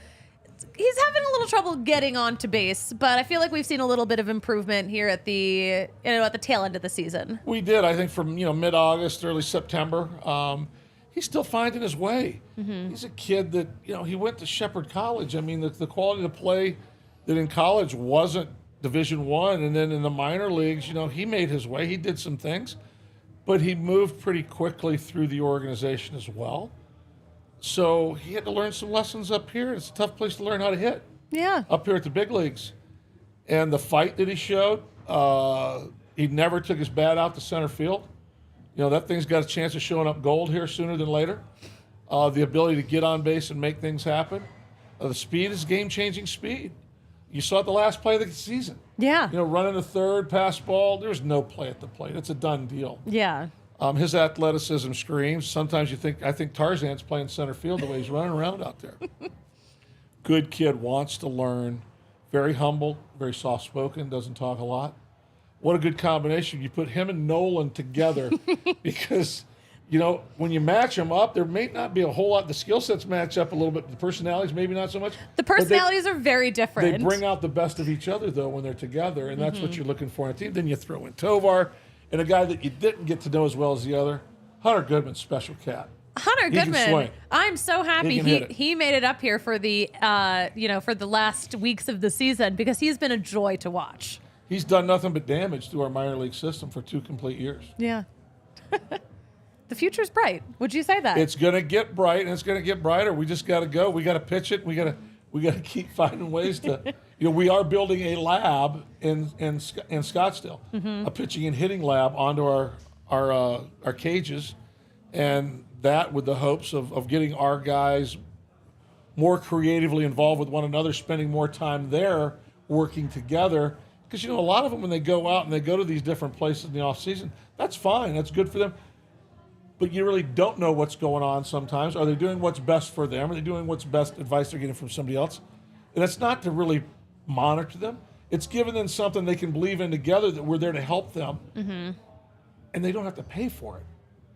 He's having a little trouble getting onto base, but I feel like we've seen a little bit of improvement here at the tail end of the season. We did, I think, from mid-August, early September. He's still finding his way. He's a kid that he went to Shepherd College. I mean, the quality of play that in college wasn't Division I, and then in the minor leagues, he made his way. He did some things, but he moved pretty quickly through the organization as well. So he had to learn some lessons up here. It's a tough place to learn how to hit. Yeah. Up here at the big leagues. And the fight that he showed, he never took his bat out to center field. That thing's got a chance of showing up gold here sooner than later. The ability to get on base and make things happen. The speed is game-changing speed. You saw it the last play of the season. Yeah. Running to third, pass ball. There's no play at the plate. It's a done deal. Yeah. His athleticism screams. Sometimes I think Tarzan's playing center field the way he's running around out there. Good kid, wants to learn. Very humble, very soft-spoken, doesn't talk a lot. What a good combination. You put him and Nolan together because, when you match them up, there may not be a whole lot. The skill sets match up a little bit. The personalities, maybe not so much. The personalities are very different. They bring out the best of each other, though, when they're together, and that's what you're looking for in a team. Then you throw in Tovar and a guy that you didn't get to know as well as the other. Hunter Goodman, special cat. Hunter Goodman, can swing. I'm so happy he made it up here for the for the last weeks of the season because he's been a joy to watch. He's done nothing but damage to our minor league system for 2 complete years. Yeah. The future's bright. Would you say that? It's going to get bright, and it's going to get brighter. We just got to go. We got to pitch it. We got to keep finding ways to. We are building a lab in Scottsdale, a pitching and hitting lab onto our cages, and that with the hopes of getting our guys more creatively involved with one another, spending more time there, working together. Because, a lot of them, when they go out and they go to these different places in the off season, that's fine. That's good for them. But you really don't know what's going on sometimes. Are they doing what's best for them? Are they doing what's best advice they're getting from somebody else? And it's not to really monitor them. It's giving them something they can believe in together, that we're there to help them. Mm-hmm. And they don't have to pay for it.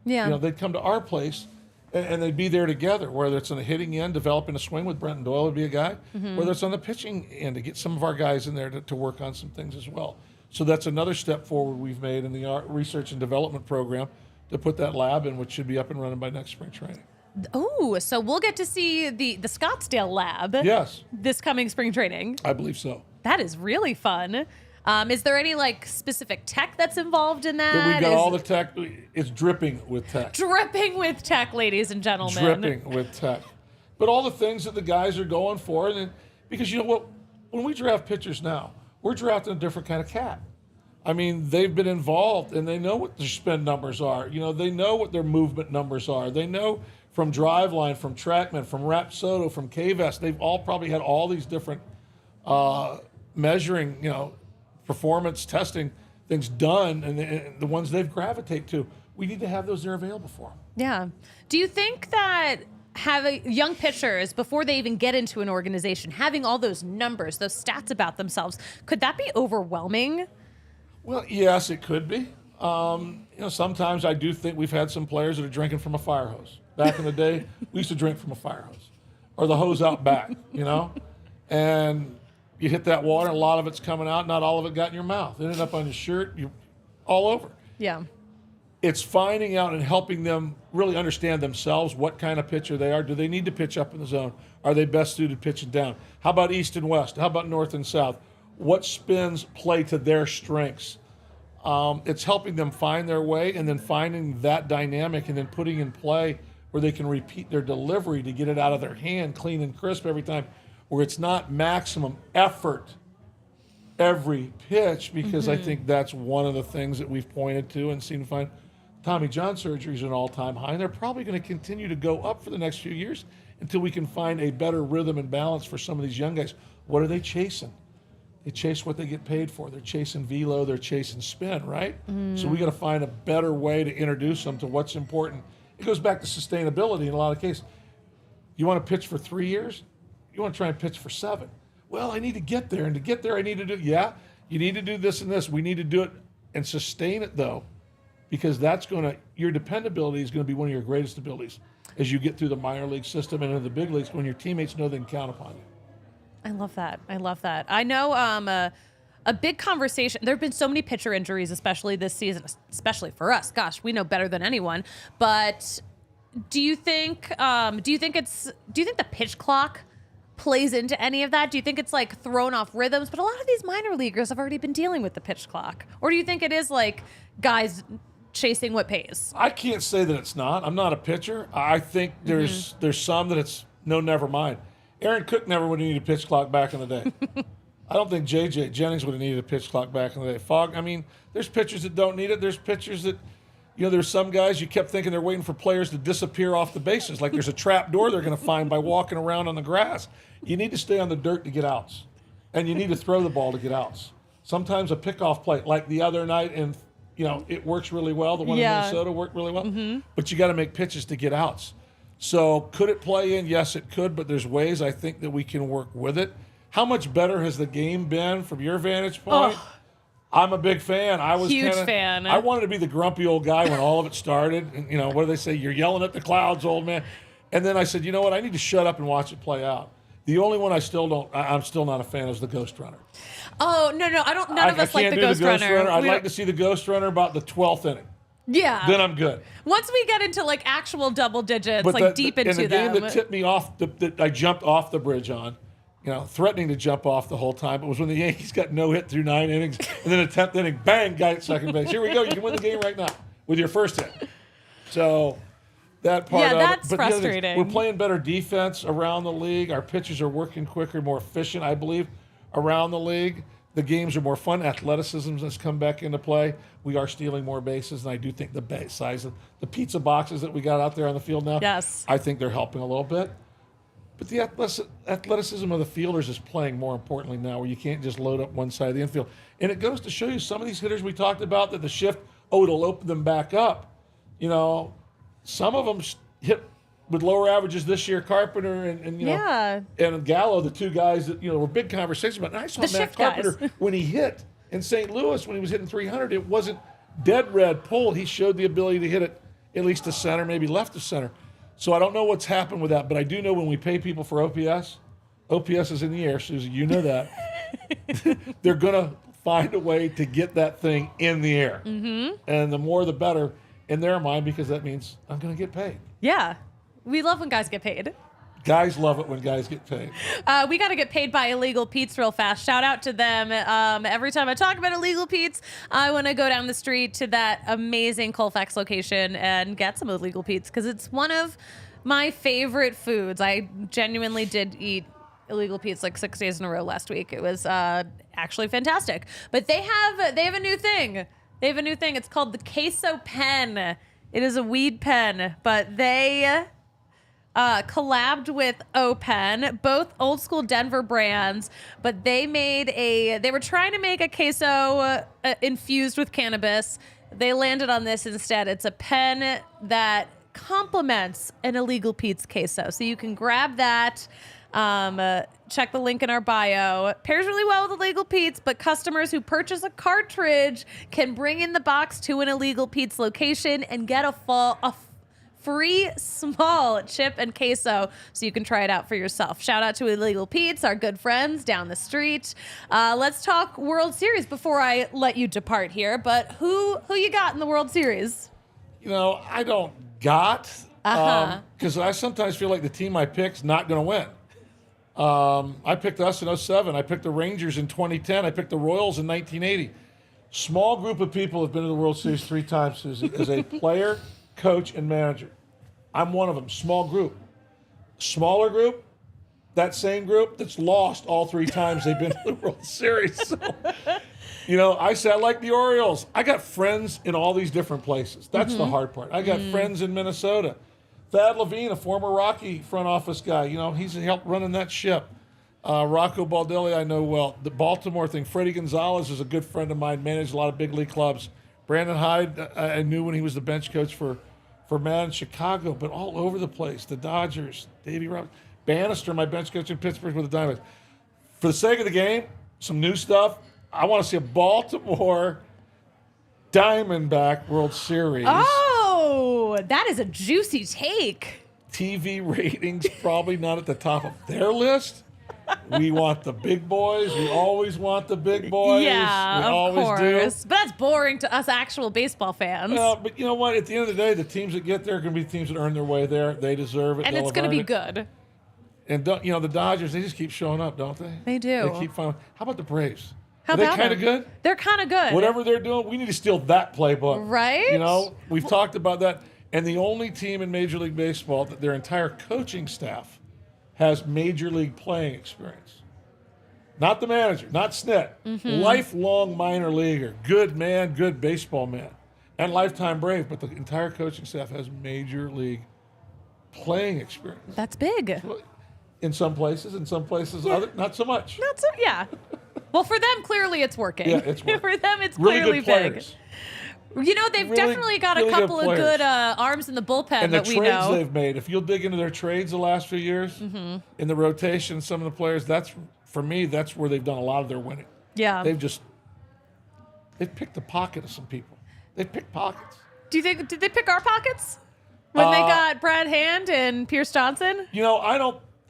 Yeah. They'd come to our place and they'd be there together, whether it's on the hitting end, developing a swing with Brenton Doyle would be a guy, whether it's on the pitching end to get some of our guys in there to work on some things as well. So that's another step forward we've made in the research and development program to put that lab in, which should be up and running by next spring training. Oh, so we'll get to see the Scottsdale lab this coming spring training. I believe so. That is really fun. Is there any specific tech that's involved in that? We've got all the tech. It's dripping with tech. Dripping with tech, ladies and gentlemen. Dripping with tech. But all the things that the guys are going for, because you know what? When we draft pitchers now, we're drafting a different kind of cat. I mean, they've been involved, and they know what their spin numbers are. They know what their movement numbers are. They know from Driveline, from TrackMan, from Rapsodo, from KVest. They've all probably had all these different measuring, performance testing things done, and the ones they've gravitated to. We need to have those there available for them. Yeah. Do you think that having young pitchers, before they even get into an organization, having all those numbers, those stats about themselves, could that be overwhelming? Well, yes, it could be. Sometimes I do think we've had some players that are drinking from a fire hose. Back in the day, we used to drink from a fire hose or the hose out back, and you hit that water, and a lot of it's coming out. Not all of it got in your mouth. It ended up on your shirt, all over. Yeah. It's finding out and helping them really understand themselves, what kind of pitcher they are. Do they need to pitch up in the zone? Are they best suited pitching down? How about east and west? How about north and south? What spins play to their strengths? It's helping them find their way and then finding that dynamic and then putting in play where they can repeat their delivery to get it out of their hand clean and crisp every time, where it's not maximum effort every pitch, because I think that's one of the things that we've pointed to and seen to find. Tommy John surgery is an all-time high, and they're probably going to continue to go up for the next few years until we can find a better rhythm and balance for some of these young guys. What are they chasing? They chase what they get paid for. They're chasing velo. They're chasing spin, right? So we got to find a better way to introduce them to what's important. It goes back to sustainability in a lot of cases. You want to pitch for 3 years? You want to try and pitch for 7. Well, I need to get there, and to get there I need to do, you need to do this and this. We need to do it and sustain it, though, because your dependability is going to be one of your greatest abilities as you get through the minor league system and into the big leagues, when your teammates know they can count upon you. I love that. I know a big conversation. There have been so many pitcher injuries, especially this season, especially for us. Gosh, we know better than anyone. But do you think the pitch clock plays into any of that? Do you think it's like thrown off rhythms? But a lot of these minor leaguers have already been dealing with the pitch clock. Or do you think it is like guys chasing what pays? I can't say that it's not. I'm not a pitcher. I think there's some that it's no, never mind. Aaron Cook never would have needed a pitch clock back in the day. I don't think J.J. Jennings would have needed a pitch clock back in the day. Fogg, I mean, there's pitchers that don't need it. There's pitchers that, there's some guys you kept thinking they're waiting for players to disappear off the bases. Like there's a trap door they're going to find by walking around on the grass. You need to stay on the dirt to get outs. And you need to throw the ball to get outs. Sometimes a pickoff play, like the other night, and, it works really well. The one in Minnesota worked really well. But you got to make pitches to get outs. So could it play in? Yes, it could. But there's ways I think that we can work with it. How much better has the game been from your vantage point? Oh. I'm a big fan. I was huge fan. I wanted to be the grumpy old guy when all of it started. And, what do they say? You're yelling at the clouds, old man. And then I said, you know what? I need to shut up and watch it play out. The only one I'm still not a fan is the Ghost Runner. Oh, no. None of us like the Ghost Runner. I'd like to see the Ghost Runner about the 12th inning. Yeah. Then I'm good. Once we get into like actual double digits, deep into them. And the game that tipped me off, that I jumped off the bridge on, threatening to jump off the whole time. It was when the Yankees got no hit through 9 innings, and then a 10th inning, bang, guy at second base. Here we go. You can win the game right now with your first hit. So that part of it. That's frustrating. We're playing better defense around the league. Our pitchers are working quicker, more efficient, I believe, around the league. The games are more fun. Athleticism has come back into play. We are stealing more bases, and I do think the size of the pizza boxes that we got out there on the field now, yes, I think they're helping a little bit. But the athleticism of the fielders is playing more importantly now, where you can't just load up one side of the infield. And it goes to show you some of these hitters we talked about that the shift, it'll open them back up. Some of them hit with lower averages this year. Carpenter and Gallo, the two guys that were big conversations about. And I saw Matt Carpenter when he hit in St. Louis when he was hitting 300. It wasn't dead red pulled. He showed the ability to hit it at least to center, maybe left to center. So I don't know what's happened with that, but I do know when we pay people for OPS is in the air, Susie. You know that. They're going to find a way to get that thing in the air. Mm-hmm. And the more the better in their mind, because that means I'm going to get paid. Yeah. We love when guys get paid. Guys love it when guys get paid. We got to get paid by Illegal Pete's real fast. Shout out to them. Every time I talk about Illegal Pete's, I want to go down the street to that amazing Colfax location and get some Illegal Pete's because it's one of my favorite foods. I genuinely did eat Illegal Pete's like 6 days in a row last week. It was actually fantastic. But they have a new thing. It's called the Queso Pen. It is a weed pen, but they collabed with O-Pen, both old school Denver brands, but they were trying to make a queso infused with cannabis. They landed on this instead. It's a pen that complements an Illegal Pete's queso. So you can grab that. Check the link in our bio. Pairs really well with Illegal Pete's, but customers who purchase a cartridge can bring in the box to an Illegal Pete's location and get a free small chip and queso so you can try it out for yourself. Shout out to Illegal Pete's, our good friends down the street. Let's talk World Series before I let you depart here, but who you got in the World Series? I don't got, because I sometimes feel like the team I pick's not going to win. I picked us in 2007. I picked the Rangers in 2010. I picked the Royals in 1980. Small group of people have been to the World Series 3 times, Susie, as a player, coach, and manager. I'm one of them. Small group. Smaller group, that same group that's lost all 3 times they've been to the World Series. So, I say I like the Orioles. I got friends in all these different places. That's the hard part. I got friends in Minnesota. Thad Levine, a former Rocky front office guy, he's helped running that ship. Rocco Baldelli, I know well. The Baltimore thing, Freddie Gonzalez is a good friend of mine, managed a lot of big league clubs. Brandon Hyde, I knew when he was the bench coach for Man in Chicago, but all over the place. The Dodgers, Davey Roberts, Bannister, my bench coach in Pittsburgh with the Diamonds. For the sake of the game, some new stuff. I want to see a Baltimore Diamondback World Series. Oh, that is a juicy take. TV ratings probably not at the top of their list. We want the big boys. We always want the big boys. Yeah, we of always course. do. But that's boring to us actual baseball fans. Well, but you know what? At the end of the day, the teams that get there are going to be teams that earn their way there. They deserve it. And it's going to be good. And the Dodgers, they just keep showing up, don't they? They do. They keep finding. How about the Braves? Are they kind of good? They're kind of good. Whatever they're doing, we need to steal that playbook. Right? We've talked about that. And the only team in Major League Baseball that their entire coaching staff has Major League playing experience. Not the manager, not Snit. Lifelong minor leaguer. Good man, good baseball man. And lifetime Brave. But the entire coaching staff has Major League playing experience. That's big. In some places, other, not so much. Yeah. Well, for them, clearly it's working. Yeah, it's working. For them, it's Really clearly good players. big. They've definitely got a couple of good arms in the bullpen and the that we trades know. they've made. If you'll dig into their trades the last few years, in the rotation, some of the players, that's where they've done a lot of their winning. Yeah. They've picked the pocket of some people. They've picked pockets. Do you think, did they pick our pockets? When they got Brad Hand and Pierce Johnson?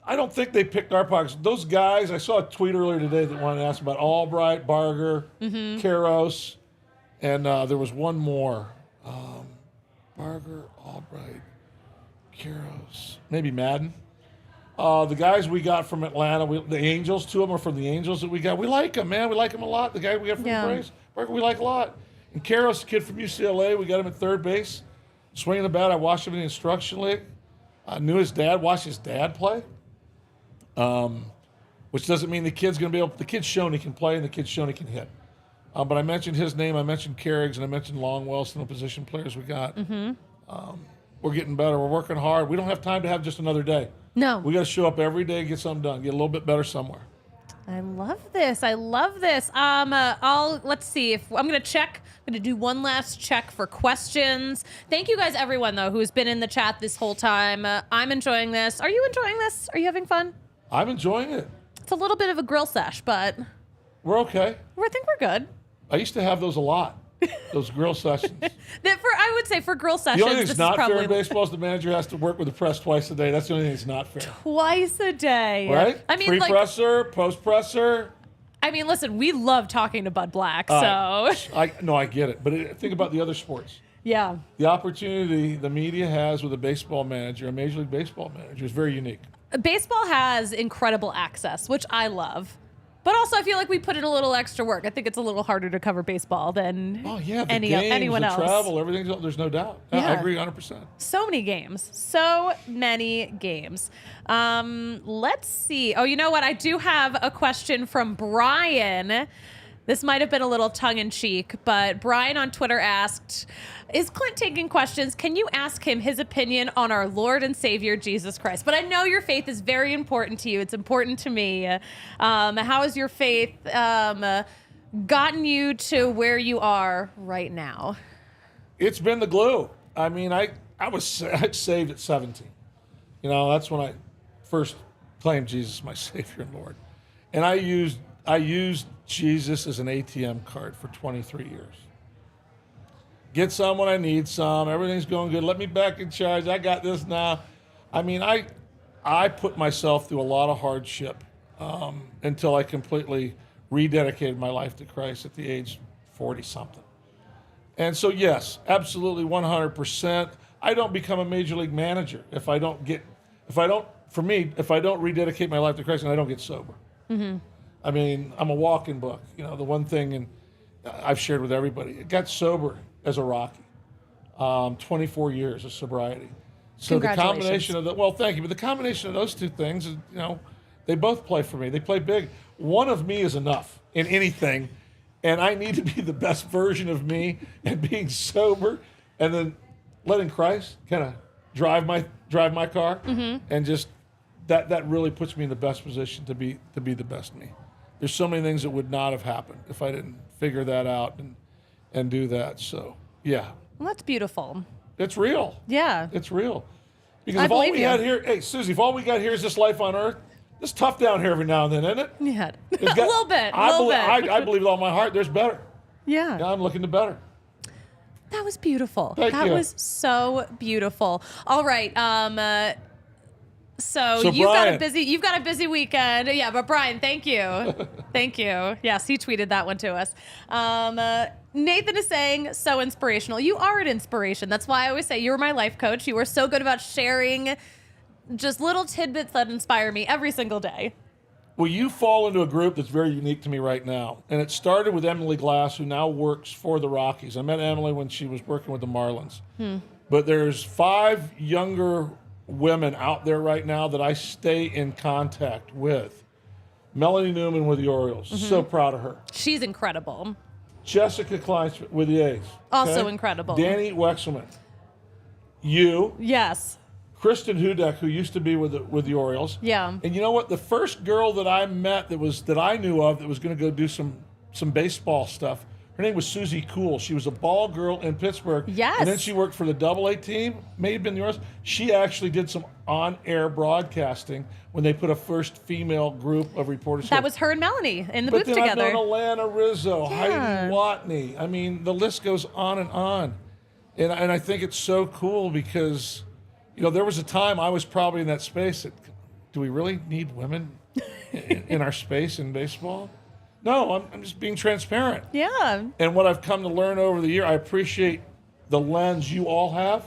I don't think they picked our pockets. Those guys, I saw a tweet earlier today that wanted to ask about Albright, Barger, Karros, and there was one more. Barger, Albright, Karros, maybe Madden. The guys we got from Atlanta, the Angels, two of them are from the Angels that we got. We like them, man. We like them a lot. The guy we got from the Braves, Barger, we like a lot. And Karros, a kid from UCLA, we got him at third base. Swinging the bat, I watched him in the instruction league. I knew his dad, watched his dad play. Which doesn't mean the kid's going to be able. The kid's shown he can play, and the kid's shown he can hit. But I mentioned his name. I mentioned Carrigs, and I mentioned Longwell, some of the position players we got. We're getting better. We're working hard. We don't have time to have just another day. No. We got to show up every day, get something done, get a little bit better somewhere. I love this. Let's see if I'm going to check. I'm going to do one last check for questions. Thank you guys, everyone, though, who's been in the chat this whole time. I'm enjoying this. Are you enjoying this? Are you having fun? I'm enjoying it. It's a little bit of a grill sesh, but we're okay. I think we're good. I used to have those a lot, those grill sessions. I would say for grill sessions, The only thing this that's is not fair probably in baseball is the manager has to work with the press twice a day. That's the only thing that's not fair. twice a day. Right? I mean, pre-presser, post-presser. I mean, listen, we love talking to Bud Black, so. I get it. But think about the other sports. Yeah. The opportunity the media has with a baseball manager, a Major League Baseball manager, is very unique. Baseball has incredible access, which I love. But also, I feel like we put in a little extra work. I think it's a little harder to cover baseball than anyone else. Travel, everything. There's no doubt. Yeah. I agree 100%. So many games. So many games. Let's see. Oh, you know what? I do have a question from Brian. This might have been a little tongue-in-cheek, but Brian on Twitter asked, is Clint taking questions? Can you ask him his opinion on our Lord and Savior, Jesus Christ? But I know your faith is very important to you. It's important to me. How has your faith gotten you to where you are right now? It's been the glue. I mean, I was saved at 17. That's when I first claimed Jesus my Savior and Lord. And I used Jesus as an ATM card for 23 years. Get some when I need some. Everything's going good. Let me back in charge. I got this now. I mean, I put myself through a lot of hardship until I completely rededicated my life to Christ at the age 40-something. And so, yes, absolutely 100%. I don't become a major league manager if I don't rededicate my life to Christ and I don't get sober. Mm-hmm. I mean, I'm a walking book. The one thing, and I've shared with everybody, I got sober as a Rocky. 24 years of sobriety. So the combination of thank you. But the combination of those two things, they both play for me. They play big. One of me is enough in anything, and I need to be the best version of me and being sober, and then letting Christ kind of drive my car, and just that really puts me in the best position to be the best me. There's so many things that would not have happened if I didn't figure that out and do that. So, yeah. Well, that's beautiful. It's real. Yeah. It's real. Because if all we had here, hey, Suzie, if all we got here is this life on earth, it's tough down here every now and then, isn't it? Yeah. A little bit. I believe with all my heart there's better. Yeah. I'm looking to better. That was beautiful. Thank you. That was so beautiful. All right. So you've got a busy weekend. Yeah, but Brian, thank you. Thank you. Yes, he tweeted that one to us. Nathan is saying, so inspirational. You are an inspiration. That's why I always say you're my life coach. You are so good about sharing just little tidbits that inspire me every single day. Well, you fall into a group that's very unique to me right now. And it started with Emily Glass, who now works for the Rockies. I met Emily when she was working with the Marlins. But there's 5 younger women out there right now that I stay in contact with. Melanie Newman with the Orioles. So proud of her. She's incredible. Jessica Kleinsmith with the A's. Also incredible. Danny Wexelman. You. Yes. Kristen Hudek, who used to be with the Orioles. Yeah. And you know what? The first girl that I met that I knew of that was going to go do some baseball stuff, her name was Suzie Cool. She was a ball girl in Pittsburgh. Yes. And then she worked for the AA team, may have been the Orioles. She actually did some on-air broadcasting when they put a first female group of reporters. That was her and Melanie in the booth But then together. I've known Alana Rizzo, Yeah. Heidi Watney. I mean, the list goes on and on. And I think it's so cool because, there was a time I was probably in that space that, do we really need women in our space in baseball? No, I'm just being transparent. Yeah. And what I've come to learn over the year, I appreciate the lens you all have.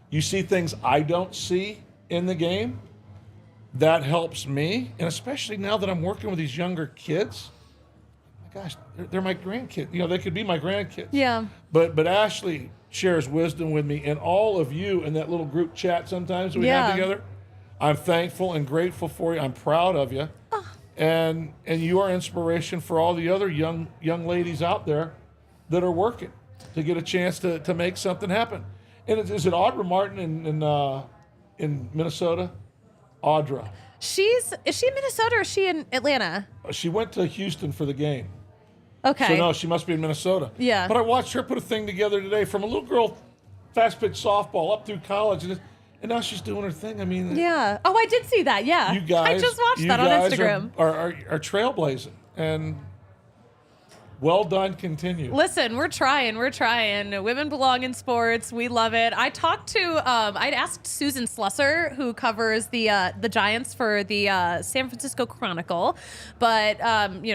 You see things I don't see in the game. That helps me. And especially now that I'm working with these younger kids, my gosh, they're my grandkids. They could be my grandkids. Yeah. But Ashley shares wisdom with me, and all of you in that little group chat sometimes we have together. I'm thankful and grateful for you. I'm proud of you. And you are inspiration for all the other young ladies out there that are working to get a chance to make something happen. And is it Audra Martin in Minnesota? Audra. Is she in Minnesota or is she in Atlanta? She went to Houston for the game. Okay. So no, she must be in Minnesota. Yeah. But I watched her put a thing together today from a little girl, fast pitch softball up through college, and now she's doing her thing. I mean, Yeah. Oh, I did see that. Yeah. you guys, I just watched that on Instagram. Are trailblazing, and well done. Continue. Listen, we're trying. Women belong in sports. We love it. I talked to, I'd asked Susan Slusser, who covers the Giants for the San Francisco Chronicle, but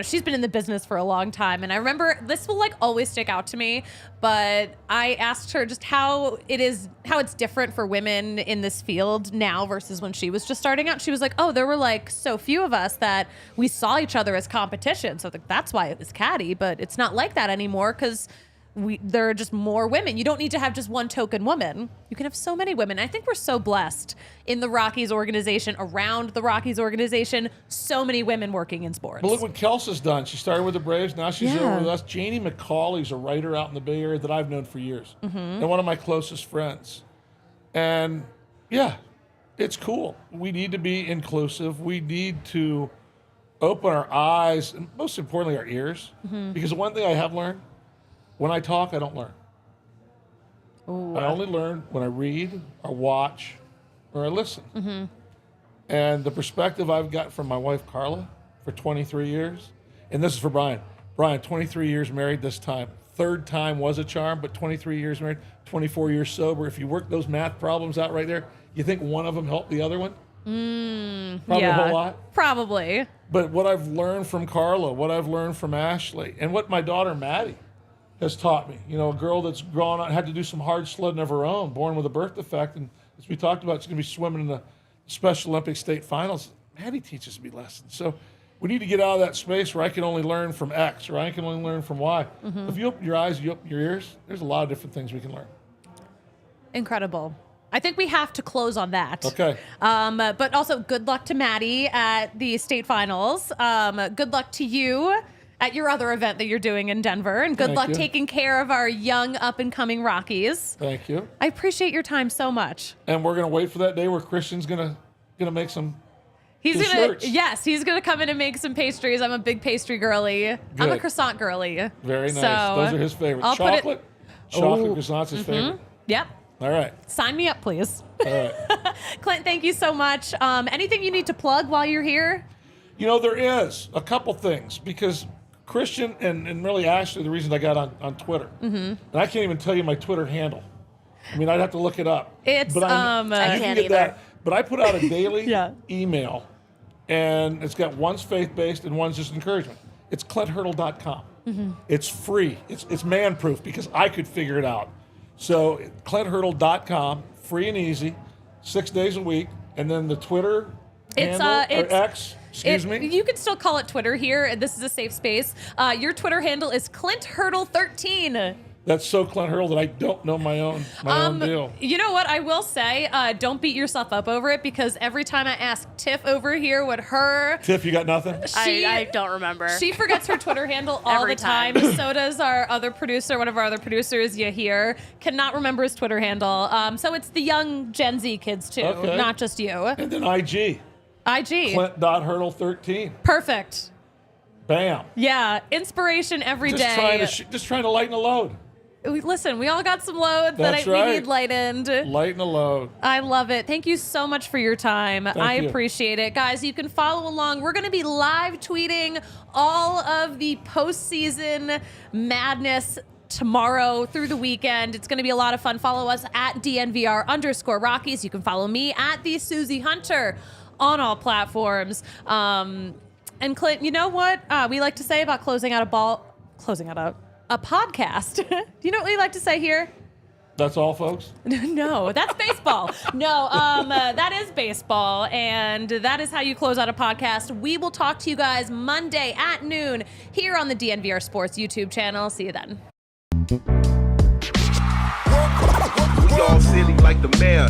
she's been in the business for a long time, and I remember this will always stick out to me. But I asked her just how it's different for women in this field now versus when she was just starting out. She was like, "Oh, there were so few of us that we saw each other as competition, so that's why it was catty." But it's not like that anymore because there are just more women. You don't need to have just one token woman. You can have so many women. I think we're so blessed in the Rockies organization, around the Rockies organization, so many women working in sports. But look what Kelsey's done. She started with the Braves. Now she's over with us. Janie McCauley's a writer out in the Bay Area that I've known for years. And one of my closest friends. And yeah, it's cool. We need to be inclusive. We need to open our eyes and most importantly our ears. Because the one thing I have learned, when I talk, I don't learn. Ooh. I only learn when I read or watch or I listen. And the perspective I've got from my wife, Carla, for 23 years, and this is for Brian. Brian, 23 years married this time. Third time was a charm, but 23 years married, 24 years sober. If you work those math problems out right there, you think one of them helped the other one? Probably a whole lot. Probably. But what I've learned from Carla, what I've learned from Ashley, and what my daughter, Maddie, has taught me. A girl that's grown up, had to do some hard sledding of her own, born with a birth defect, and as we talked about, she's going to be swimming in the Special Olympic state finals. Maddie teaches me lessons. So we need to get out of that space where I can only learn from X or I can only learn from Y. If you open your eyes, you open your ears, there's a lot of different things we can learn. Incredible. I think we have to close on that. Okay. But also, good luck to Maddie at the state finals. Good luck to you at your other event that you're doing in Denver. And good Thank luck you. taking care of our young, up-and-coming Rockies. Thank you. I appreciate your time so much. And we're going to wait for that day where Christian's going to make some He's good gonna shirts. Yes, he's gonna come in and make some pastries. I'm a big pastry girly. I'm a Good. croissant girly. Very nice. So, Those are his favorites. I'll put it- Chocolate Ooh. croissant's his favorite. Yep. All right. Sign me up, please. All right. Clint, thank you so much. Anything you need to plug while you're here? There is a couple things because Christian and really Ashley, the reason I got on Twitter, and I can't even tell you my Twitter handle. I mean, I'd have to look it up. It's, but I you can't can get either. that. But I put out a daily Yeah. email, and it's got one's faith-based and one's just encouragement. It's ClintHurdle.com. It's free. It's man-proof because I could figure it out. So ClintHurdle.com, free and easy, 6 days a week. And then the Twitter It's handle, or X, excuse me. You can still call it Twitter here. This is a safe space. Your Twitter handle is Clint Hurdle 13. That's so Clint Hurdle that I don't know my own deal. You know what? I will say, don't beat yourself up over it, because every time I ask Tiff over here what her... Tiff, you got nothing? I don't remember. She forgets her Twitter handle all Every the time. So does our other producer, one of our other producers, Yahir, cannot remember his Twitter handle. So it's the young Gen Z kids, too, not just you. And then IG. Clint.Hurdle13. Perfect. Bam. Yeah, inspiration every day. Just trying to lighten the load. Listen, we all got some loads That's we right. need lightened. Lighten the load. I love it. Thank you so much for your time. I appreciate it. Guys, you can follow along. We're going to be live tweeting all of the postseason madness tomorrow through the weekend. It's going to be a lot of fun. Follow us at DNVR_Rockies. You can follow me at the Suzie Hunter on all platforms. And Clint, you know what we like to say about closing out a podcast? Do you know what we like to say here? That's all, folks? No, that's baseball. No, that is baseball, and that is how you close out a podcast. We will talk to you guys Monday at noon here on the DNVR Sports YouTube channel. See you then. We all silly like the mayor.